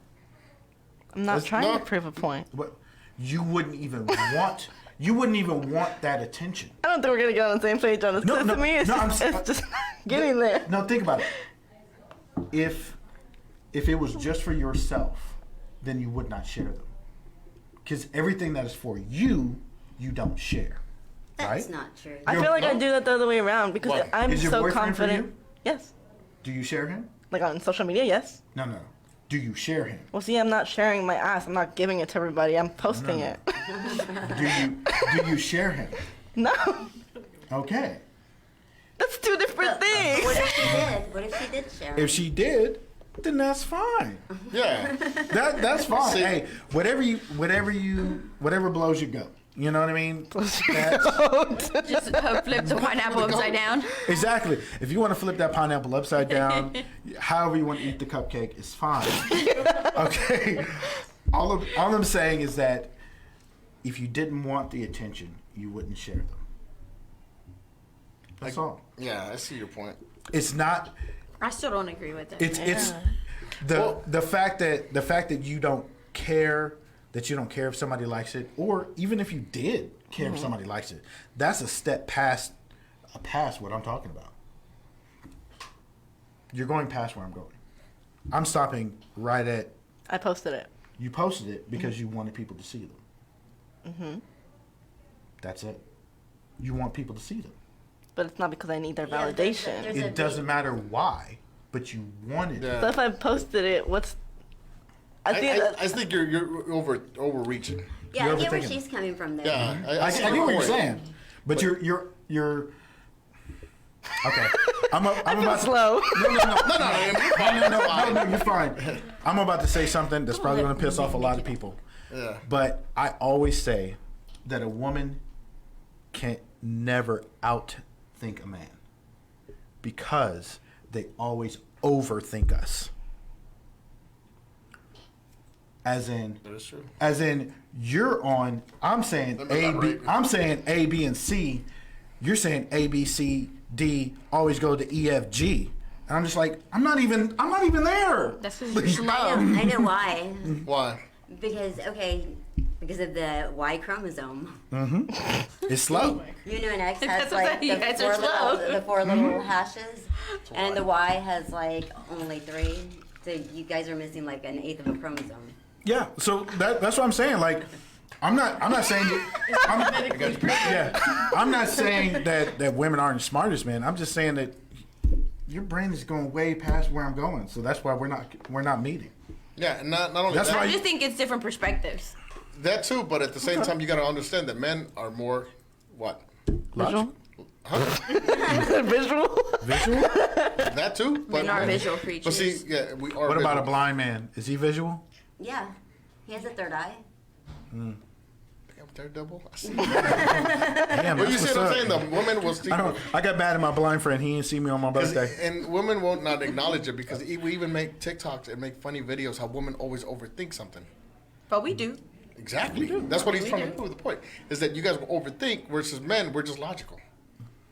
I'm not trying to prove a point. But you wouldn't even want. You wouldn't even want that attention. I don't think we're gonna get on the same page on this. To me, it's just getting there. No, think about it. If it was just for yourself, then you would not share them. Because everything that is for you, you don't share. That's right? not true. I feel like I do that the other way around because I'm is your so boyfriend confident. For you? Yes. Do you share him? Like on social media, yes. No. Do you share him? Well, see, I'm not sharing my ass. I'm not giving it to everybody. I'm posting it. Do you share him? No. Okay. That's two different things. What if she did? What if she did share him? If she did, then that's fine. Yeah. That's fine. See, hey, whatever blows your goat. You know what I mean? Just flip the pineapple upside down. Exactly. If you want to flip that pineapple upside down, however you want to eat the cupcake is fine. Okay. All I'm saying is that if you didn't want the attention, you wouldn't share them. That's all. Yeah, I see your point. It's not. I still don't agree with it. It's the fact that you don't care. That you don't care if somebody likes it, or even if you did care if somebody likes it, that's a step past what I'm talking about. You're going past where I'm going. I'm stopping right at. I posted it. You posted it because you wanted people to see them. Mm-hmm. That's it. You want people to see them. But it's not because I need their validation. It doesn't matter why, but you wanted it. So if I posted it, what's... I think you're overreaching. Yeah, I get where she's coming from there. Yeah, I get what you're saying, but you're okay. I'm about slow. No, you're fine. I'm about to say something that's probably going to piss off a lot of people. Yeah. But I always say that a woman can never outthink a man because they always overthink us. As in, you're on. I'm saying A, B, and C, you're saying A, B, C, D, always go to E, F, G. And I'm just like, I'm not even there. That's because you're slow. I know why. Why? Because of the Y chromosome. It's slow. You know, an X has That's what like you guys are the four little hashes, and the Y has like only 3. So you guys are missing like an 1/8 of a chromosome. Yeah. So that's what I'm saying. Like, I'm not saying I'm not saying that women aren't the smartest, man. I'm just saying that your brain is going way past where I'm going. So that's why we're not meeting. Yeah, and not only That's that. why I just think it's different perspectives. That too, but at the same time, you got to understand that men are more what? Visual. Huh? Visual. Visual? That too. But, Men are visual creatures. But see, yeah, we are. What about a visual. blind man? Is he visual? Yeah, he has a third eye. Damn, Daredevil. Damn, Well, you that's see what I'm what's saying? up. The woman will see. I got mad at my blind friend. He didn't see me on my birthday. And women won't not acknowledge it because we even make TikToks and make funny videos how women always overthink something. But we do. Exactly. That's what he's trying to prove. The point is that you guys will overthink versus men. We're just logical.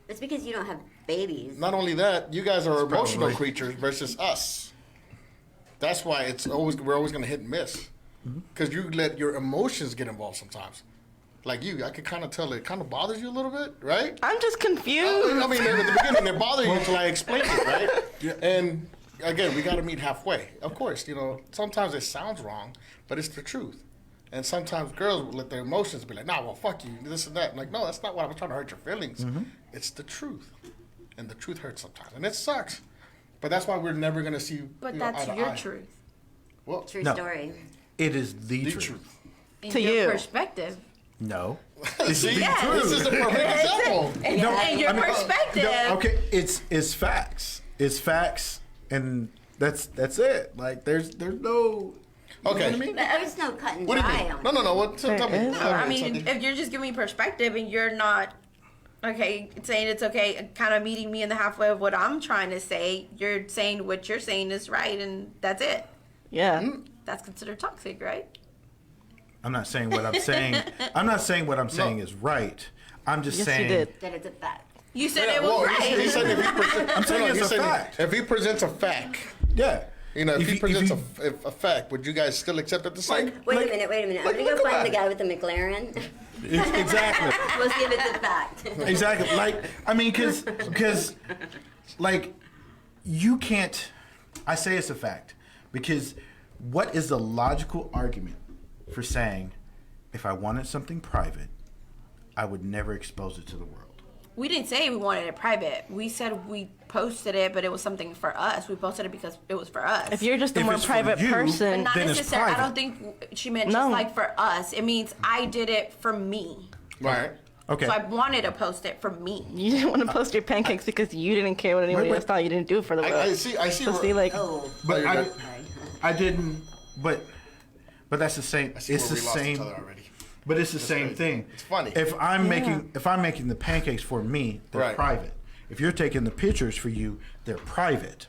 It's because you don't have babies. Not only that, you guys are emotional probably- creatures versus us. That's why we're always going to hit and miss because you let your emotions get involved sometimes. Like you, I could kind of tell it kind of bothers you a little bit, right? I'm just confused. I mean, at the beginning, it bothered you until I explained it, right? Yeah. And again, we got to meet halfway. Of course, sometimes it sounds wrong, but it's the truth. And sometimes girls will let their emotions be like, nah, well, fuck you, this and that. I'm like, no, that's not what I was trying to hurt your feelings. It's the truth. And the truth hurts sometimes. And it sucks. But that's why we're never going to see But that's eye to your eye. truth. Well, True No. story. It is the the truth. truth. In To your you. perspective. No. See, Yes. this is a perfect example. No, And your perspective. no, okay, it's facts. It's facts, and that's it. Like there's no. Okay. You know what I mean? There's no cut and What do you dry mean? on No. What? Tell me. There is. No, tell I me mean, something. if you're just giving me perspective and you're not, saying it's okay, kind of meeting me in the halfway of what I'm trying to say, you're saying what you're saying is right, and that's it. Yeah. That's considered toxic, right? I'm not saying what I'm saying. I'm not saying what I'm saying is right. I'm just Yes, saying. you did. that it's a fact. You said Yeah, it was well, right. he said if he presents, I'm saying it's a fact. If he presents a fact, Yeah. if he you- presents you- a fact, would you guys still accept it the same? Wait a minute. I'm like, gonna look go find about the it. guy with the McLaren. Exactly. We'll see if it's a fact. Exactly. Like, I mean, because, like, you can't. I say it's a fact because what is the logical argument for saying if I wanted something private, I would never expose it to the world? We didn't say we wanted it private. We said we posted it, but it was something for us. We posted it because it was for us. If you're just a If more it's for private you, But person, not then it's necessarily. I private. don't think she meant No. just like for us. It means I did it for me. Right. Okay. So I wanted to post it for me. you didn't want to post your pancakes because you didn't care what anybody Wait. else thought. You didn't do it for the world. I see. So see, like, Oh, But you're good. I didn't. But that's the same. I see It's where the we lost each same. other already. But it's the same crazy. thing. It's funny. If I'm making the pancakes for me, they're Right. private. If you're taking the pictures for you, they're private.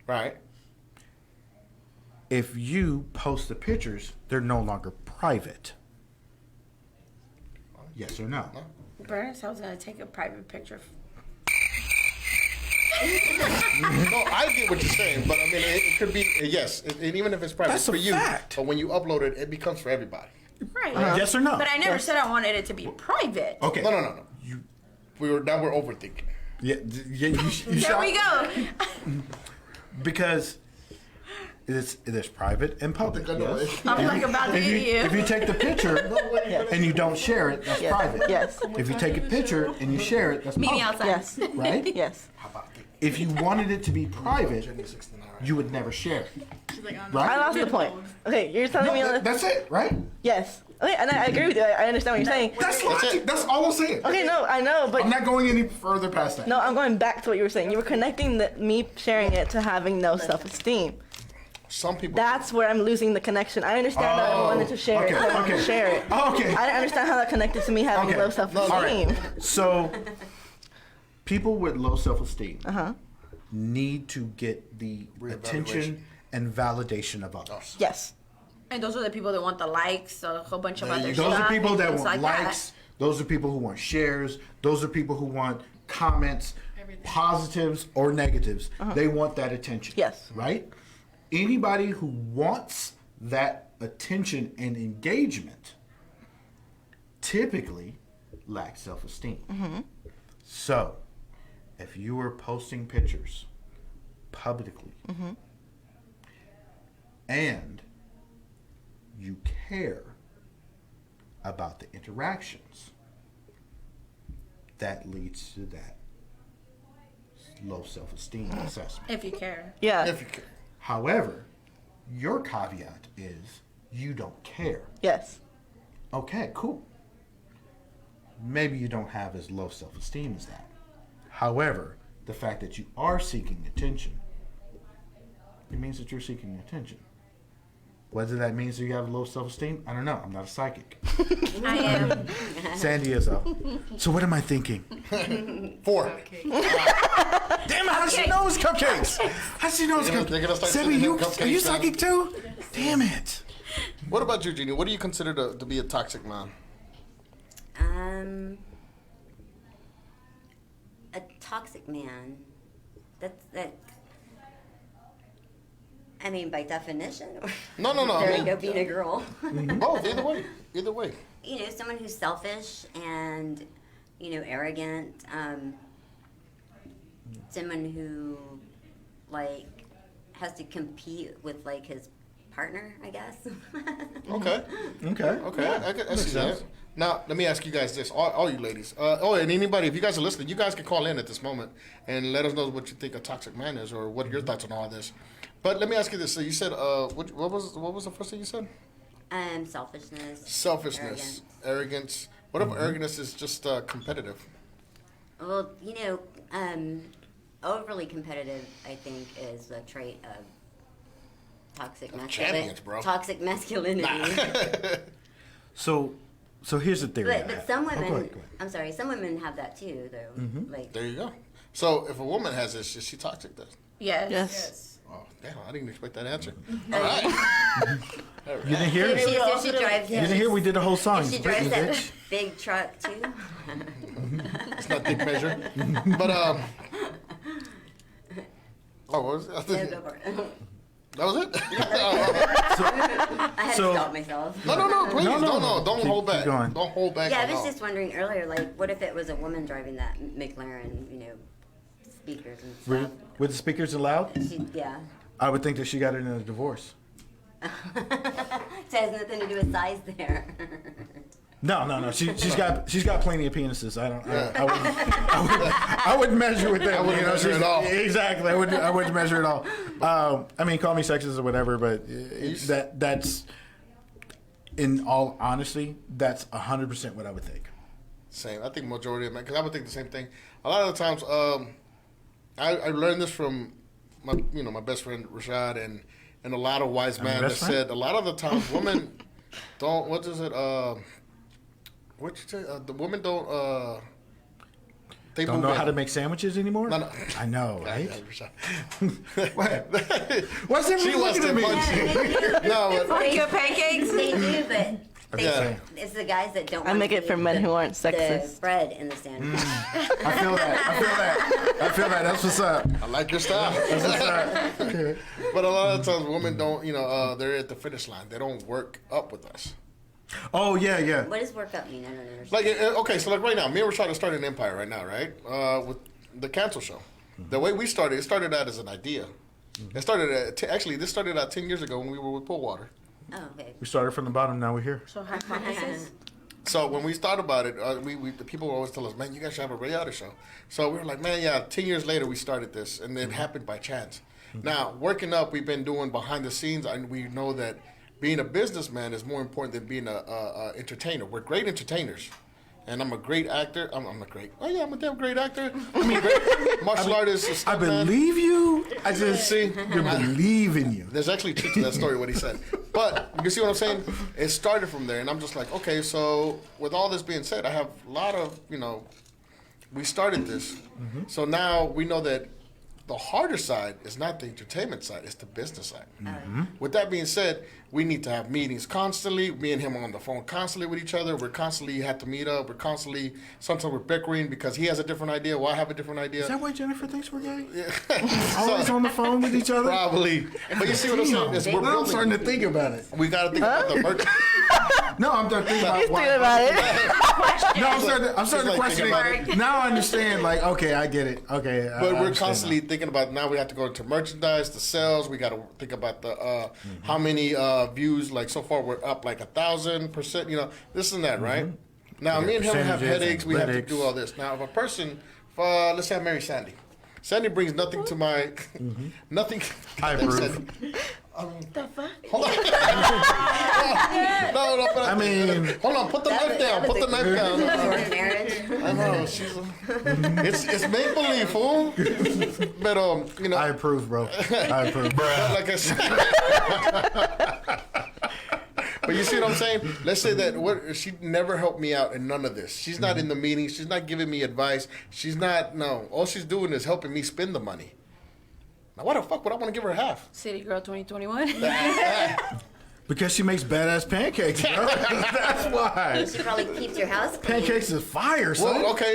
Right. If you post the pictures, they're no longer private. Yes or no? Burns, I was gonna take a private picture. No, I get what you're saying, but I mean, it could be yes, and even if it's private That's for a you, fact. but when you upload it, it becomes for everybody. Right. Yes or no? But I never said I wanted it to be private. Okay. No. We're overthinking. Yeah. You There we go. Because it's private and public. Yes. I'm like about to If hit you. you take the picture and you don't share it, that's Yes. private. Yes. If you take a picture and you share it, that's Meet me public. outside. yes. Right? Yes. If you wanted it to be private, you would never share it. I Right? lost the point. Okay, you're telling me. That's it, right? Yes. Okay, and I agree with you. I understand what you're saying. That's logic. That's all I'm saying. Okay, no, I know, but I'm not going any further past that. no, I'm going back to what you were saying. You were connecting me sharing it to having no self-esteem. Some people. That's where I'm losing the connection. I understand that I wanted to share it. I wanted to share it. Okay. I understand how that connected to me having Okay. low self-esteem. So, people with low self-esteem Uh-huh. need to get the attention and validation of others. Yes. And those are the people that want the likes, a whole bunch of other Those stuff. are people that things want like likes, Those are people who want shares. Those are people who want comments, positives or negatives. They want that attention. Yes. Right? Anybody who wants that attention and engagement typically lacks self-esteem. So, if you are posting pictures publicly and you care about the interactions, that leads to that low self-esteem assessment. If you care. Yeah. If you care. However, your caveat is you don't care. Yes. Okay, cool. Maybe you don't have as low self-esteem as that. However, the fact that you are seeking attention, it means that you're seeking attention. Whether that means that you have low self-esteem, I don't know. I'm not a psychic. I am. Sandy is up. So what am I thinking? 4. Damn it, how does she know it's cupcakes? How does she know it's They're gonna cupcakes? start Sebby, sending him are you cupcakes now. psychic too? Damn it. What about you, Jeannie? What do you consider to be a toxic man? A toxic man. That. I mean, by definition. No. There you go, being a girl. Both, either way. You know, someone who's selfish and, you know, arrogant. Someone who, like, has to compete with, like, his partner, I guess. Okay. I see that. Now, let me ask you guys this, all you ladies. And anybody, if you guys are listening, you guys can call in at this moment and let us know what you think a toxic man is or what are your thoughts on all this. But let me ask you this. So you said, what was the first thing you said? Selfishness. Arrogance. What if arrogance is just competitive? Well, you know, overly competitive, I think, is a trait of toxic Champions, bro. Toxic masculinity. So here's the theory. But some women, go ahead. I'm sorry, some women have that too, though. Like, There you go. So if a woman has this, is she toxic then? Yes. Oh, damn, I didn't expect that answer. All right. You didn't hear? if she drives, You didn't hear? We did the whole song. if she drives that big truck too. It's not big measure. But, oh, what was it? Yeah, go for it. That was it? I had to stop myself. No, please. No. Don't hold back. Keep going. Don't hold back. Yeah, I at was all. just wondering earlier, like, what if it was a woman driving that McLaren, you know, speakers and stuff? With the speakers and loud? Yeah. I would think that she got it in a divorce. So it has nothing to do with size there. No. She's got plenty of penises. I wouldn't measure with that. I wouldn't measure at all. Exactly. I wouldn't measure at all. I mean, call me sexist or whatever, but that's in all honesty, that's 100% what I would think. Same. I think majority of men, because I would think the same thing. A lot of the times, I learned this from my best friend Rashad and a lot of wise men that said a lot of the times women don't. What is it? What you say? The women don't. They Don't know how to make sandwiches anymore? No. I know, right? What? Why's everybody She wants looking to at me? No, but Make your pancakes? They do, but Yeah. it's the guys that don't I want make to it for eat men who aren't the sexist. bread in the sandwich. I feel that. That's what's up. I like your style. That's what's up. But a lot of times women don't. They're at the finish line. They don't work up with us. Oh, yeah. What does work up mean? I don't understand. Like, okay, so like right now, me and Rashad are starting an empire right now, right? With the Cancel Show. The way we started, it started out as an idea. It started this started out 10 years ago when we were with Pool Water. Oh, okay. We started from the bottom, now we're here. So hypothesis? So when we thought about it, the people would always tell us, man, you guys should have a reality show. So we were like, man, yeah, 10 years later we started this, and it happened by chance. Now, working up, we've been doing behind the scenes, and we know that being a businessman is more important than being a entertainer. We're great entertainers. And I'm a great actor. I'm a damn great actor. I'm a great martial artist. I believe you. I just See? you believe in you. There's actually truth to that story, what he said. But you see what I'm saying? It started from there, and I'm just like, okay, so with all this being said, I have a lot of, we started this. So now we know that the harder side is not the entertainment side; it's the business side. Mm-hmm. With that being said, we need to have meetings constantly. Me and him are on the phone constantly with each other. We're constantly have to meet up. We're constantly sometimes we're bickering because he has a different idea, well I have a different idea. Is that why Jennifer thinks we're gay? Always on the phone with each other. Probably, but you see what I'm saying? Is we're I'm starting to think about it. We got to think about the merch. No, I'm starting to think about He's thinking about it. No, I'm starting to like question thinking it. Now I understand. Like, okay, I get it. Okay, But I we're understand constantly thinking about now we have to go into merchandise, the sales. We got to think about the how many views. Like so far, we're up like 1,000%. You know, this and that, right? Now, me and him have Percentages, headaches. We have to analytics. do all this. Now, if a person, let's say I marry Sandy. Sandy brings nothing to my nothing. I approve. The fuck? Hold on. No, but I mean, hold on. Put the knife down. Put the knife down. Short marriage. I know she's. It's make believe, fool. But you know. I approve, bro. I approve. But like I said. But you see what I'm saying? Let's say that she never helped me out in none of this. She's not in the meetings. She's not giving me advice. She's not. No. All she's doing is helping me spend the money. Now, why the fuck would I want to give her half? City Girl 2021. Because she makes badass pancakes, bro. That's why. She probably keeps your house clean. Pancakes is fire, son. Well, okay,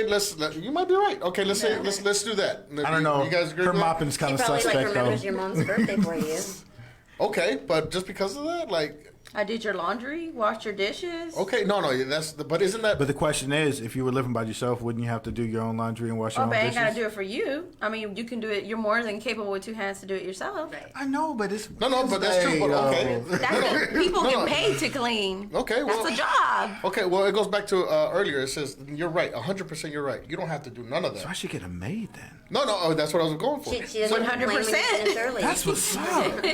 you might be right. Okay, let's say let's do that. I don't know. You guys agree Her with that? mopping's kind She of probably suspect, though. remembers your mom's birthday for you. Okay, but just because of that, like. I did your laundry, washed your dishes. Okay, no, but isn't that? But the question is, if you were living by yourself, wouldn't you have to do your own laundry and wash your Oh, own but I ain't dishes? gotta do it for you. I mean, you can do it. You're more than capable with 2 hands to do it yourself. Right. I know, but it's No, but that's true. But okay. That's people get paid to clean. Okay, well, that's a job. Okay, well, it goes back to earlier. It says you're right, 100%. You're right. You don't have to do none of that. So I should get a maid then. No, that's what I was going for. She doesn't 100%. early. That's what's up.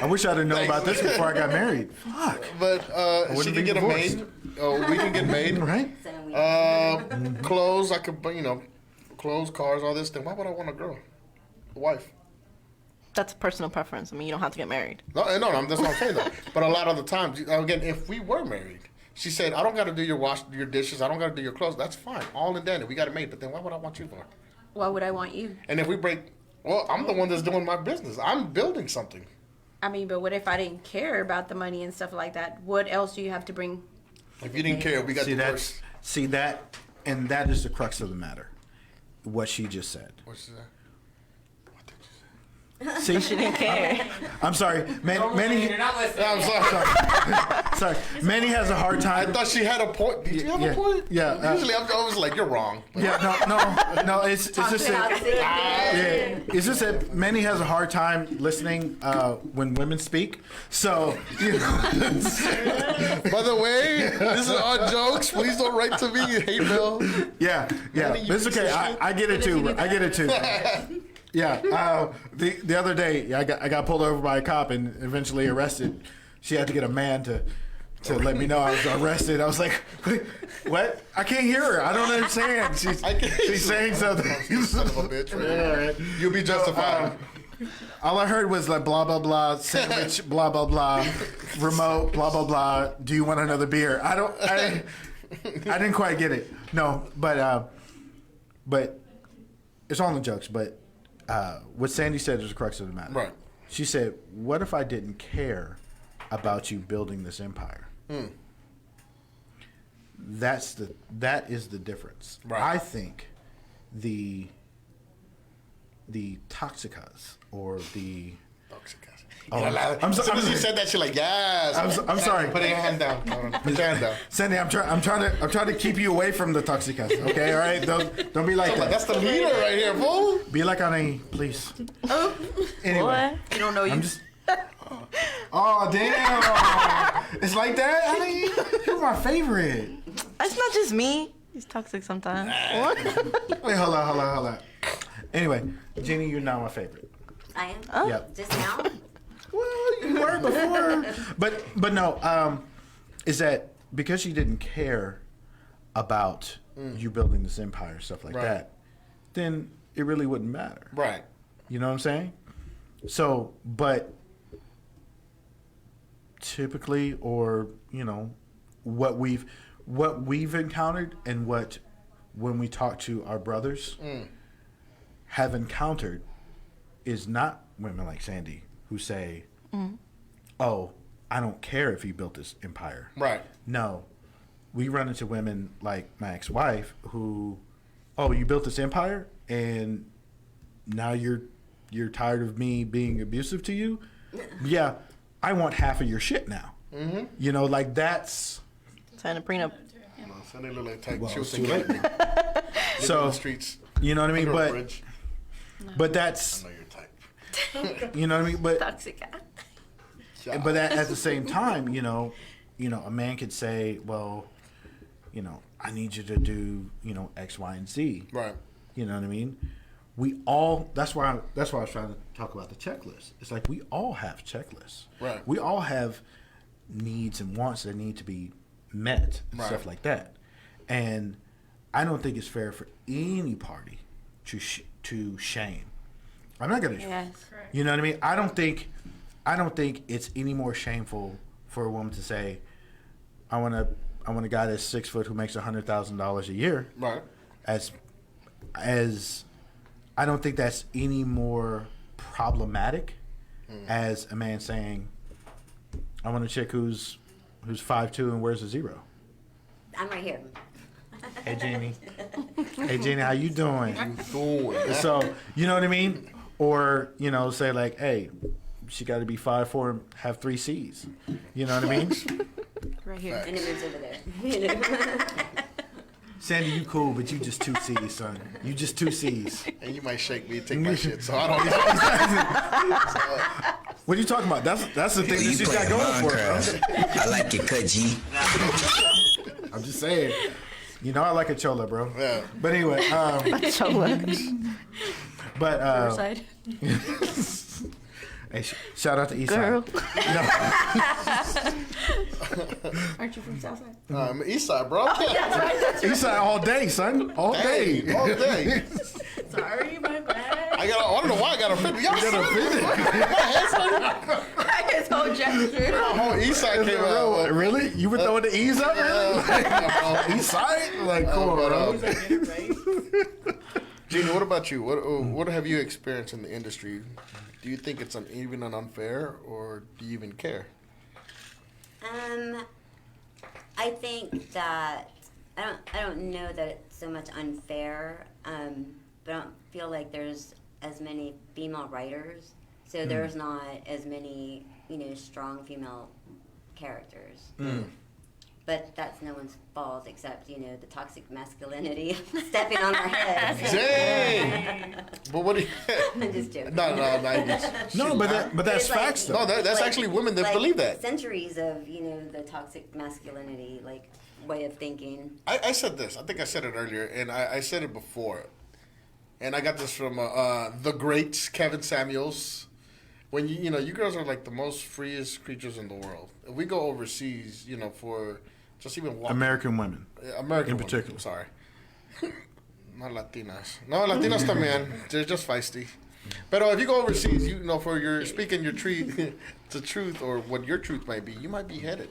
I wish I'd have known about this before I got married. Fuck. But she can get a maid. We can get maid. Right? Clothes. I could, clothes, cars, all this. Then why would I want a girl, a wife? That's personal preference. I mean, you don't have to get married. No, that's what I'm saying though. But a lot of the times, again, if we were married, she said, I don't got to do your dishes. I don't got to do your clothes. That's fine. All in Danny. We got it made. But then why would I want you for? Why would I want you? And if we break, well, I'm the one that's doing my business. I'm building something. I mean, but what if I didn't care about the money and stuff like that? What else do you have to bring? If you didn't care, we got divorced. And that is the crux of the matter. What she just said. What's that? See, She didn't care. I'm sorry. Manny. You're not listening. I'm sorry. Sorry. Manny has a hard I time. thought she had a point. Did you have a point? Yeah. Usually I'm always like, you're wrong. No. It's just that. It's just that Manny has a hard time listening when women speak. So, you know. By the way, this is our jokes. Please don't write to me. You hate Bill. Yeah. It's okay. I get it too. Yeah. The other day, I got pulled over by a cop and eventually arrested. She had to get a man to let me know I was arrested. I was like, what? I can't hear her. I don't understand. She's saying something. You son of a bitch. Right? Yeah, right. You'll be justified. All I heard was like blah blah blah sandwich blah blah blah remote blah blah blah. Do you want another beer? I didn't quite get it. No, but it's all in the jokes. But what Sandy said is the crux of the matter. Right. She said, "What if I didn't care about you building this empire?" That is the difference. Right. I think the toxicas or the As soon as you said that, you're like, yes. I'm sorry. Put your hand down. Put your hand down. Sandy, I'm trying to keep you away from the toxicas. Okay, all right. Don't be like that. That's the leader right here, fool. Be like anay, please. Oh, Anyway, you don't know you. I'm just. Oh damn! It's like that, honey. You're my favorite. It's not just me. He's toxic sometimes. Wait, hold on. Anyway, Jeannie, you're now my favorite. I am? Oh. Yep. Just now? Well, you were before, but no. Is that because you didn't care about you building this empire, stuff like that? Then it really wouldn't matter, Right. You know what I'm saying? So, but typically, or what we've encountered, and when we talk to our brothers, have encountered is not women like Sandy who say, "Oh, I don't care if you built this empire." Right. No, we run into women like my ex-wife who, "Oh, you built this empire, and now you're tired of me being abusive to you? Yeah, I want half of your shit now." Mm-hmm. You know, like that's. Sign a prenup. Sunday look like type. Well, She was it's too late. so the streets. You know what I mean? Under a bridge. But that's. I know your type. You know what I mean? But Toxic. but at the same time, you know, a man could say, well, I need you to do, X, Y, and Z. Right. You know what I mean? We all. That's why I was trying to talk about the checklist. It's like we all have checklists. Right. We all have needs and wants that need to be met, and stuff like that. And I don't think it's fair for any party to shame. I'm not gonna. Yes. You know what I mean? I don't think it's any more shameful for a woman to say, I want a guy that's 6 foot who makes $100,000 a year. Right. As I don't think that's any more problematic as a man saying, I want a chick who's 5'2" and wears a 0. I'm right here. Hey Jeannie. Hey Jeannie, how you doing? So you know what I mean? Or, say like, hey, she got to be 5'4" and have 3 C's. You know what I mean? Right here. And it moves over there. Sandy, you cool, but you just 2 C's, son. You just 2 C's. And you might shake me and take my shit, so I don't. What are you talking about? That's the thing that she's got going for her. I like your cut, G. I'm just saying. I like a chola, bro. Yeah. But anyway, Chola. but Riverside. hey, shout out to Eastside. Girl. Aren't you from Southside? I'm East Side, bro. Eastside all day, son. All day. All day. Sorry, my bad. I don't know why I got offended. Y'all got His whole gesture. The whole East Side came out. Really? You were throwing the E's up? Really? East Side? Like, come on, bro. Jeannie, what about you? What have you experienced in the industry? Do you think it's uneven and unfair, or do you even care? I think that I don't know that it's so much unfair, but I don't feel like there's as many female writers, so there's not as many strong female characters. But that's no one's fault except the toxic masculinity stepping on our heads. Dang! But what do you? I'm just joking. No, but that's facts though. No, that's actually women that believe that. Centuries of the toxic masculinity way of thinking. I said this. I think I said it earlier, and I said it before, and I got this from the great Kevin Samuels. When you girls are like the most freest creatures in the world. If we go overseas, for just even walking, American women. American in women, particular. I'm sorry. Not Latinas. No, Latinas también. They're just feisty. But if you go overseas, for your speaking your the truth or what your truth might be, you might be headed.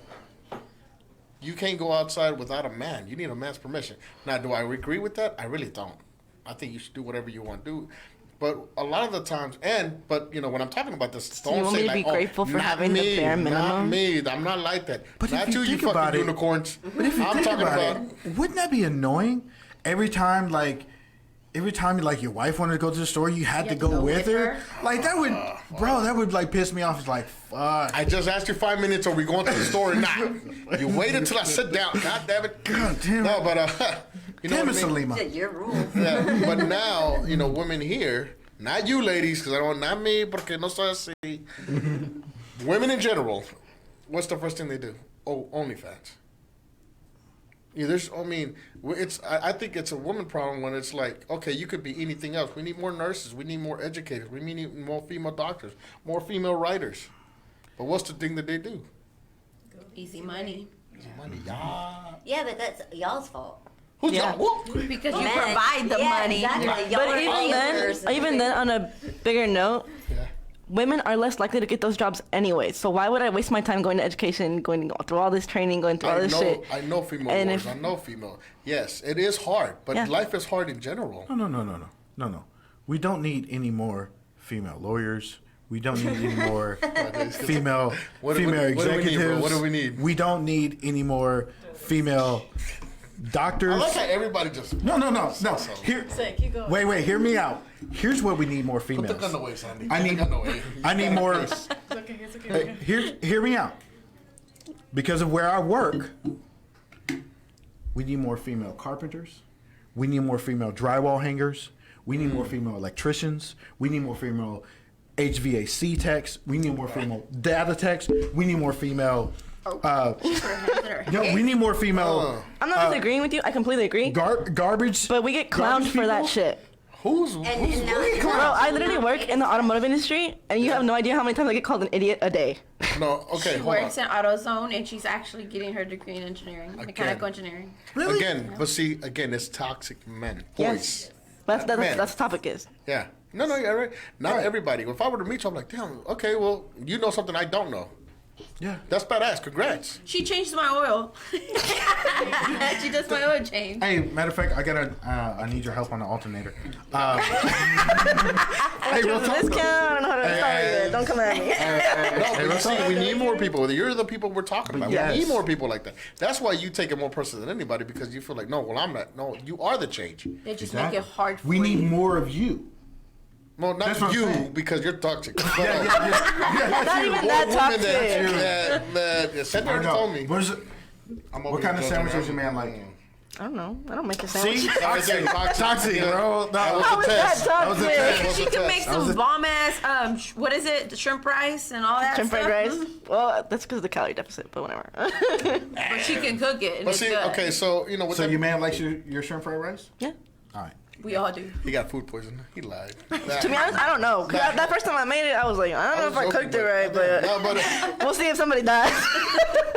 You can't go outside without a man. You need a man's permission. Now, do I agree with that? I really don't. I think you should do whatever you want to do. But a lot of the times, when I'm talking about this, don't you want say me to be grateful for having the bare minimum? Not me. I'm not like that. But not if you think fucking about it, unicorns. But if you I'm think talking about it, wouldn't that be annoying? Every time your wife wanted to go to the store, you had to go with her. Like that would like piss me off. It's like, fuck. I just asked you 5 minutes. Are we going to the store or not? You waited till I sit down. God damn it. God damn it. No, but damn it, Salima. Your rules. Yeah, but now women here. Not you ladies, because not me, porque no soy así. Women in general, what's the first thing they do? Oh, OnlyFans. I think it's a woman problem when it's like, okay, you could be anything else. We need more nurses. We need more educators. We need more female doctors, more female writers. But what's the thing that they do? Easy money. Easy money, y'all. Yeah, but that's y'all's fault. Who's Yeah. y'all? Because you Men. provide the money. Exactly. Y'all But are even then, on a bigger note, Yeah. women are less likely to get those jobs anyway. So why would I waste my time going to education, going through all this training, going through all this shit? I know female And wars. I know female. Yes, it is hard, but Yeah. life is hard in general. No. We don't need any more female lawyers. We don't need any more female executives. What do we need? We don't need any more female doctors. I like how everybody just... No. Here, keep going. wait. Hear me out. Here's what we need more females. Put the gun away, Sandy. I need more. It's okay. Hear me out. Because of where I work, we need more female carpenters. We need more female drywall hangers. We need more female electricians. We need more female HVAC techs. We need more female data techs. We need more female. We need more female. I'm not disagreeing with you. I completely agree. Garbage. But we get clowned for that shit. Who's Bro, I literally work in the automotive industry, and you have no idea how many times I get called an idiot a day. No, okay, She hold on. works in AutoZone, and she's actually getting her degree in engineering, mechanical engineering. Really? Again, but see, it's toxic men. Yes. Boys. That's Men. the topic is. Yeah. No, you're right. Not everybody. If I were to meet you, I'm like, damn, okay, well, you know something I don't know. Yeah. That's badass. Congrats. She changes my oil. She does my oil change. Hey, matter of fact, I need your help on the alternator. Hey, real talk. Discount. I don't know how to start it. Don't come at me. No, but you see, we need more people. You're the people we're talking about. Yes. We need more people like that. That's why you take it more personal than anybody, because you feel like, no, well, I'm not. No, you are the change. They just make it hard for We you. need more of you. Well, not That's what I'm you, saying. because you're toxic. Not even that toxic. That Sandra told me. What kind of sandwich does your man like? I don't know. I don't make a sandwich. See? Toxic, bro. That was How the is test. that That was the toxic? test. That was She the can test. make some bomb ass, what is it? Shrimp rice and all that Shrimp stuff. fried rice. Well, that's because of the calorie deficit, but whatever. But she can cook it. And But it's see, good. okay, so, with So that, your man likes your shrimp fried rice? Yeah. All right. We all do. he got food poisoning. He lied. To be honest, I don't know. 'Cause that first time I made it, I was like, I don't know if I cooked it right, but No, but we'll see if somebody dies.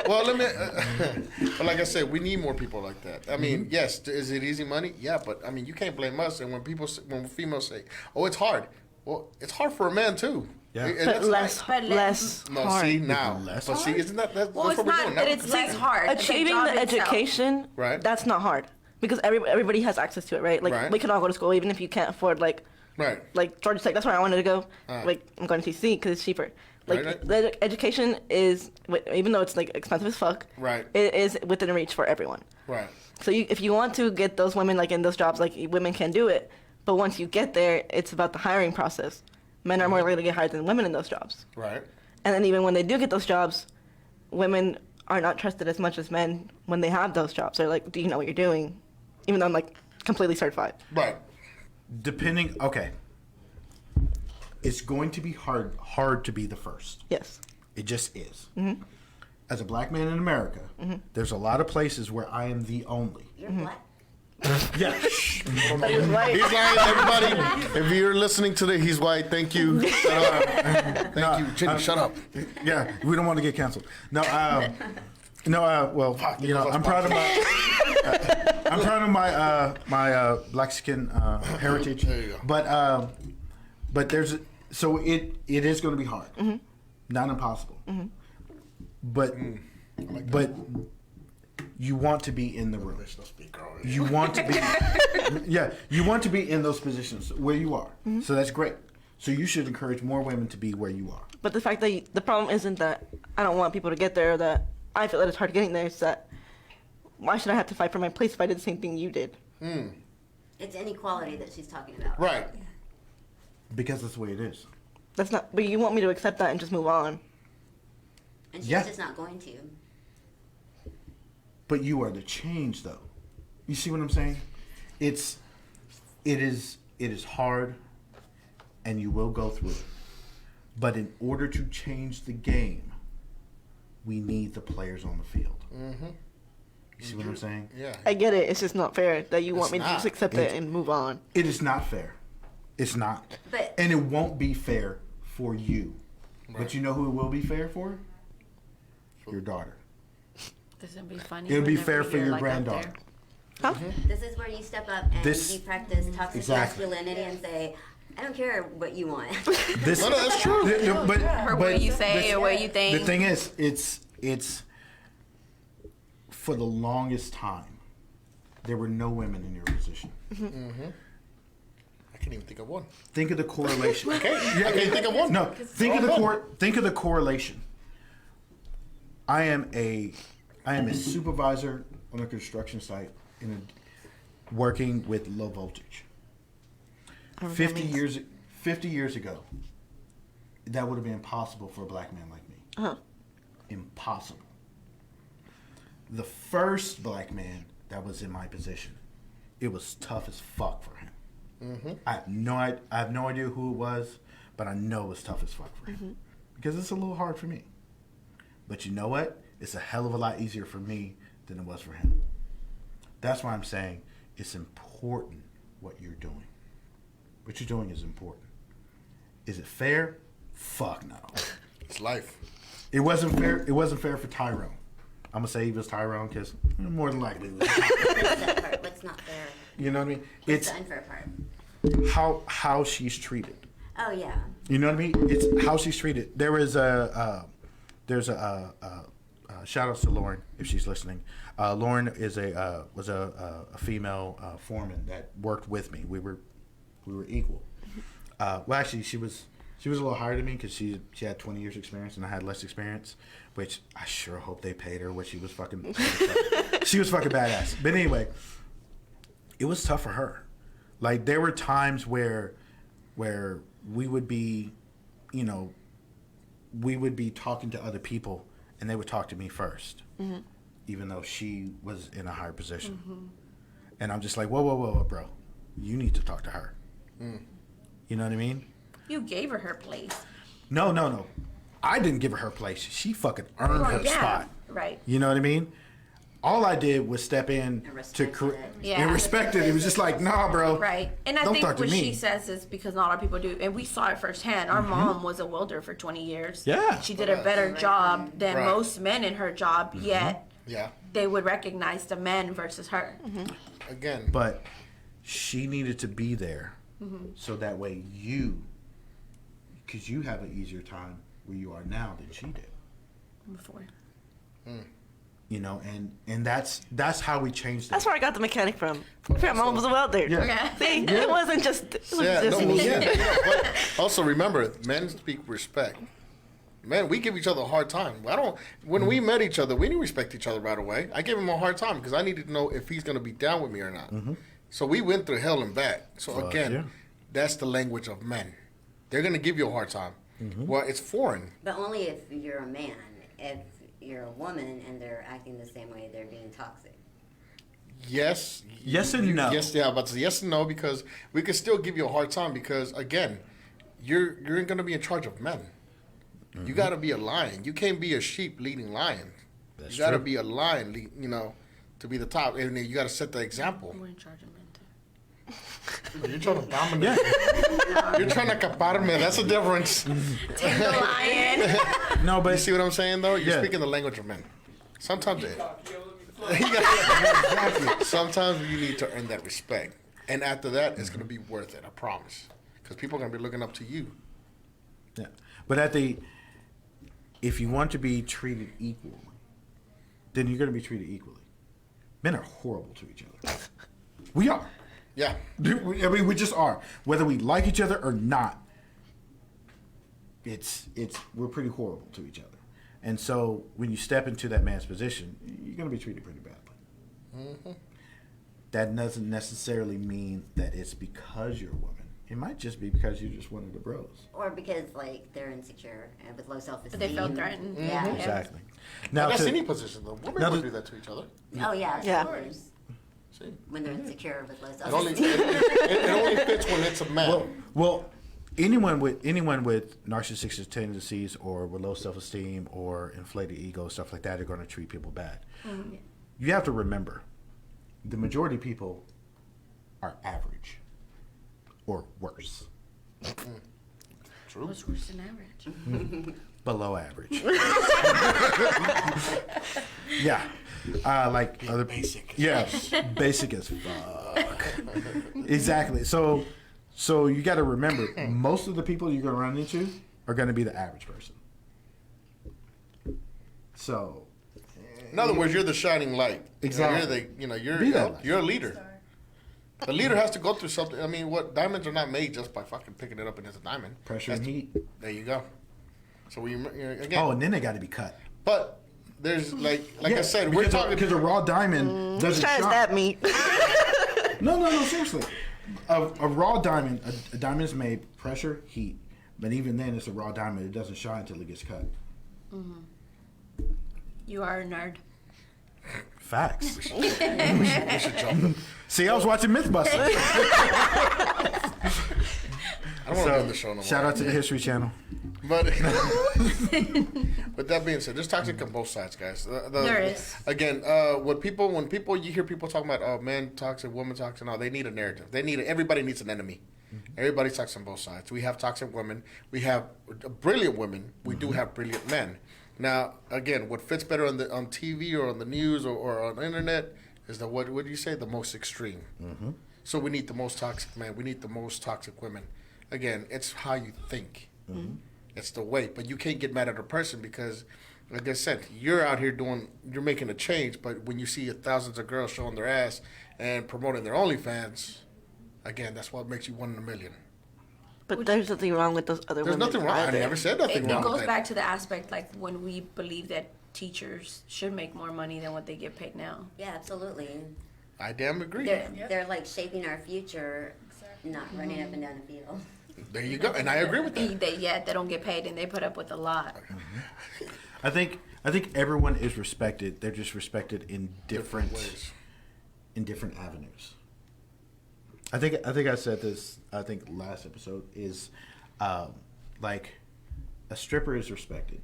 well, let me. But like I said, we need more people like that. I mean, yes, is it easy money? Yeah, but I mean, you can't blame us. And when females say, "Oh, it's hard," well, it's hard for a man too. Yeah. And But that's less no, hard. see now. Less But see, isn't that's Well, what it's we're not doing that now? it's less hard. Achieving job the itself. education, Right. that's not hard. Because everybody has access to it, right? Like, Right. we can all go to school, even if you can't afford, like Georgia Tech. That's where I wanted to go. Like, I'm going to TC because it's cheaper. Like, Right. the education is, even though it's, like, expensive as fuck, Right. it is within reach for everyone. Right. So if you want to get those women, like, in those jobs, like, women can do it. But once you get there, it's about the hiring process. Men are more likely to get hired than women in those jobs. Right. And then even when they do get those jobs, women are not trusted as much as men when they have those jobs. They're like, do you know what you're doing? Even though I'm, like, completely certified. Right. Okay. It's going to be hard to be the first. Yes. It just is. Mm-hmm. As a black man in America, there's a lot of places where I am the only. You're black. Yeah. He's lying, everybody. If you're listening to this, he's white. Thank you. Shut up. Thank you. Jeannie, shut up. Yeah, we don't want to get canceled. No, well, I'm proud of my, I'm proud of my black skin heritage. There you go. But it is going to be hard, not impossible. But you want to be in the room. You want to be, you want to be in those positions where you are. So that's great. So you should encourage more women to be where you are. But the fact that the problem isn't that I don't want people to get there, or that I feel that it's hard getting there. It's that why should I have to fight for my place if I did the same thing you did? It's inequality that she's talking about. Right. Because that's the way it is. That's not. But you want me to accept that and just move on. And she's Yeah. just not going to. But you are the change, though. You see what I'm saying? It is hard, and you will go through it. But in order to change the game, we need the players on the field. Mm-hmm. You see what I'm saying? Yeah. I get it. It's just not fair that you want It's me to not. just accept it and move on. It is not fair. It's not. But- and it won't be fair for you. But you know who it will be fair for? Your daughter. This would be funny. It'll be whenever fair for you're, your like, up granddaughter. there. This is where you step up and This- you practice toxic Exactly. masculinity and say, I don't care what you want. This, No, that's true. Or what you say or what you think. The thing is, it's for the longest time, there were no women in your position. can't even think of one. Think of the correlation. Okay, I can't think of one. No, think of the correlation. I am a supervisor on a construction site working with low voltage. 50 years ago, that would have been impossible for a black man like me. Uh-huh. Impossible. The first black man that was in my position, it was tough as fuck for him. Mm-hmm. I have no idea who it was, but I know it was tough as fuck for him because it's a little hard for me. But you know what? It's a hell of a lot easier for me than it was for him. That's why I'm saying it's important what you're doing. What you're doing is important. Is it fair? Fuck no. It's life. It wasn't fair. It wasn't fair for Tyrone. I'm gonna say he was Tyrone because more than likely it was. What's that part? What's not fair? You know what I mean? What's It's the unfair part? how she's treated. Oh yeah. You know what I mean? It's how she's treated. There's a shout outs to Lauren if she's listening. Lauren was a female foreman that worked with me. We were equal. Well, actually, she was a little higher than me because she had 20 years experience and I had less experience. Which I sure hope they paid her what she was fucking. She was fucking badass. But anyway, it was tough for her. Like there were times where we would be, we would be talking to other people and they would talk to me first, even though she was in a higher position. And I'm just like, whoa, bro, you need to talk to her. You know what I mean? You gave her place. No. I didn't give her her place. She fucking earned her spot. Right. You know what I mean? All I did was step in and respect it. It was just like, nah, bro. Right. And I think what she says is because not a lot of people do, and we saw it firsthand. Our mom was a welder for 20 years. Yeah. She did a better job than most men in her job, yet they would recognize the men versus her. Again. But she needed to be there so that way because you have an easier time where you are now than she did. Before. And that's how we changed it. That's where I got the mechanic from. My mom was a welder. Yeah. See, it wasn't just me. But also remember, men speak respect. Man, we give each other a hard time. When we met each other, we didn't respect each other right away. I gave him a hard time because I needed to know if he's going to be down with me or not. So we went through hell and back. So that's the language of men. They're going to give you a hard time. Well, it's foreign. But only if you're a man. If you're a woman and they're acting the same way, they're being toxic. Yes and no. Yes, yeah, but yes and no because we could still give you a hard time because again, you're going to be in charge of men. You got to be a lion. You can't be a sheep leading lions. You got to be a lion, to be the top, and then you got to set the example. We're in charge of men too. You're trying to dominate. You're trying to caparme. That's the difference. Take the lion. No, but you see what I'm saying though? You're speaking the language of men. Sometimes sometimes you need to earn that respect, and after that, it's going to be worth it. I promise, because people are going to be looking up to you. Yeah, but if you want to be treated equally, then you're going to be treated equally. Men are horrible to each other. We are. Yeah. I mean, we just are. Whether we like each other or not, we're pretty horrible to each other. And so when you step into that man's position, you're going to be treated pretty badly. That doesn't necessarily mean that it's because you're a woman. It might just be because you're just one of the bros. Or because, they're insecure and with low self-esteem. They feel threatened. Yeah. Exactly. Now, that's any position, though. Women would do that to each other. Oh, yeah. Yeah. Of course. See? When they're insecure with low It self-esteem. only fits when it's a man. Well, anyone with narcissistic tendencies or with low self-esteem or inflated ego, stuff like that, are going to treat people bad. You have to remember, the majority of people are average or worse. True. What's worse than average? Below average. Yeah. Like other basic. Yeah, basic as fuck. Exactly. So you got to remember, most of the people you're going to run into are going to be the average person. So, in other words, you're the shining light. Exactly. You're a leader. The leader has to go through something. I mean, what diamonds are not made just by fucking picking it up and it's a diamond. Pressure and heat. There you go. So we again. Oh, and then they got to be cut. But there's like I said, we're talking because a raw diamond doesn't Try to shine. stab me. No, seriously. A raw diamond, a diamond is made pressure, heat, but even then, it's a raw diamond. It doesn't shine until it gets cut. You are a nerd. Facts. we should jump them. See, I was watching Mythbusters. I don't want to be on the show no more. Shout out to the History Channel. But with that being said, there's toxic on both sides, guys. There is. Again, when you hear people talking about men toxic, women toxic, no, they need a narrative. Everybody needs an enemy. Everybody toxic on both sides. We have toxic women. We have brilliant women. We do have brilliant men. Now, again, what fits better on TV or on the news or on the internet is what do you say? The most extreme. So we need the most toxic men. We need the most toxic women. Again, it's how you think. It's the way. But you can't get mad at a person because, like I said, you're out here you're making a change. But when you see thousands of girls showing their ass and promoting their OnlyFans, again, that's what makes you one in a million. But there's nothing wrong with those other women. There's nothing wrong. I never said nothing wrong It goes with that. back to the aspect like when we believe that teachers should make more money than what they get paid now. Yeah, absolutely. I damn agree. They're like shaping our future, not running up and down the field. There you go, and I agree with that. They don't get paid, and they put up with a lot. I think everyone is respected. They're just respected in different ways, in different avenues. I think I said this. I think last episode is like a stripper is respected,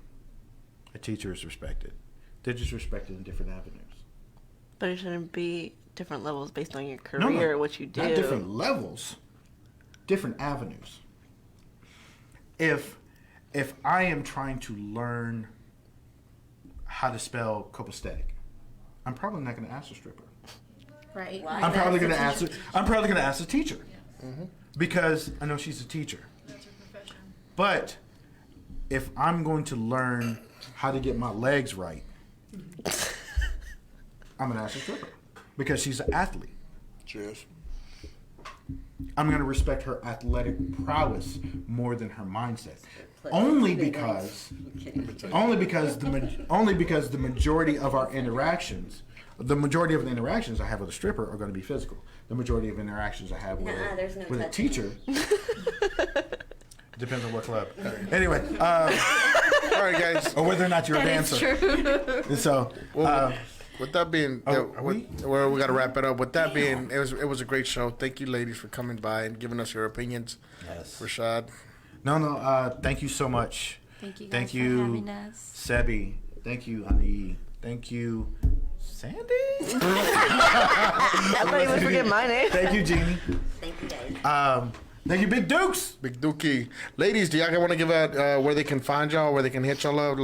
a teacher is respected. They're just respected in different avenues. But it shouldn't be different levels based on your career or what you do. Not different levels, different avenues. If I am trying to learn how to spell copacetic, I'm probably not going to ask a stripper. Right. I'm probably going to ask a teacher because I know she's a teacher. That's your profession. But if I'm going to learn how to get my legs right, I'm going to ask a stripper because she's an athlete. Cheers. I'm going to respect her athletic prowess more than her mindset. Only because the majority of our interactions, the majority of the interactions I have with a stripper are going to be physical. The majority of interactions I have with a teacher depends on what club. Anyway, all right, guys, or whether or not you're a dancer. And so, with that being, we got to wrap it up. With that being, it was a great show. Thank you, ladies, for coming by and giving us your opinions. Yes, Rashad. No. Thank you so much. Thank you guys for having us. Sebi. Thank you, Anay. Thank you, Sandy. I thought you would forget my name. Thank you, Jeannie. Thank you, guys. Thank you, Big Dukes. Big Dookie. Ladies, do y'all want to give out where they can find y'all, where they can hit y'all up?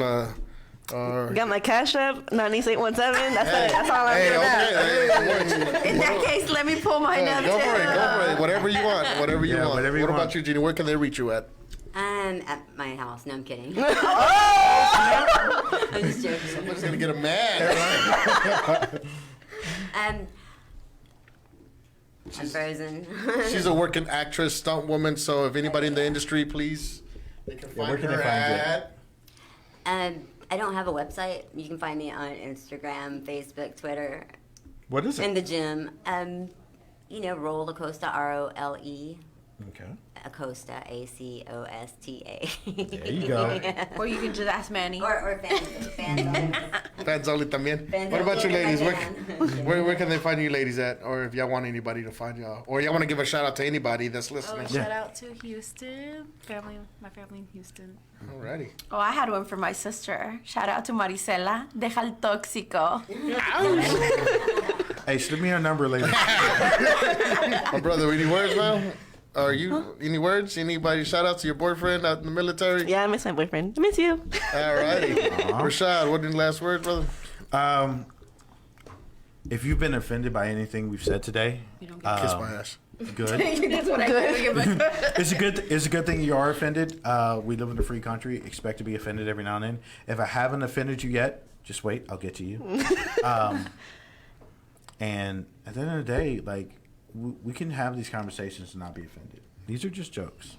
Got my Cash App, 96817. That's all I'm doing. In that case, let me pull mine up. Go for it. Whatever you want. Whatever you want. What about you, Jeannie? Where can they reach you at? At my house. No, I'm kidding. I'm just joking. Someone's gonna get a mad. I'm frozen. She's a working actress, stunt woman. So if anybody in the industry, please, they can find her at. I don't have a website. You can find me on Instagram, Facebook, Twitter. What is it? In the gym. Roll Acosta, ROLE. Okay. Acosta, ACOSTA. There you go. Or you can just ask Manny. Or fans only. Fans only también. What about you, ladies? Where can they find you, ladies, at? Or if y'all want anybody to find y'all, or y'all want to give a shout out to anybody that's listening. Shout out to Houston, my family in Houston. Alrighty. Oh, I had one for my sister. Shout out to Marisela. Deja el tóxico. Hey, slip me her number later. My brother, any words, man? Are you any words? Anybody shout out to your boyfriend out in the military? Yeah, I miss my boyfriend. I miss you. Alrighty. Rashad, what are the last words, brother? If you've been offended by anything we've said today, kiss my ass. Good. That's what I do. It's a good thing you are offended. We live in a free country. Expect to be offended every now and then. If I haven't offended you yet, just wait. I'll get to you. And at the end of the day, like, we can have these conversations and not be offended. These are just jokes.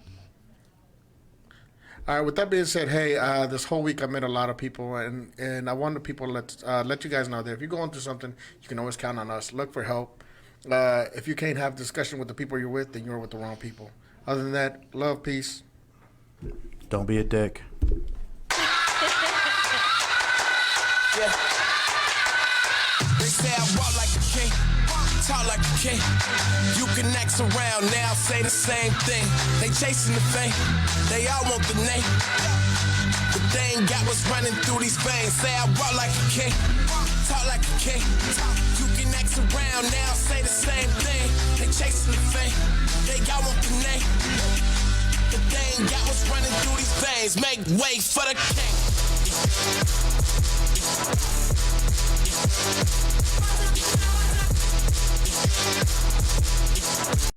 All right. With that being said, hey, this whole week I met a lot of people, and I wanted people to let you guys know that if you're going through something, you can always count on us. Look for help. If you can't have discussion with the people you're with, then you're with the wrong people. Other than that, love, peace. Don't be a dick. Yeah. They say I walk like a king, talk like a king. You can act around now, say the same thing. They chasing the fame, they all want the name. But they ain't got what's running through these veins. Say I walk like a king, talk like a king. You can act around now, say the same thing. They chasing the fame, they all want the name. But they ain't got what's running through these veins. Make way for the king.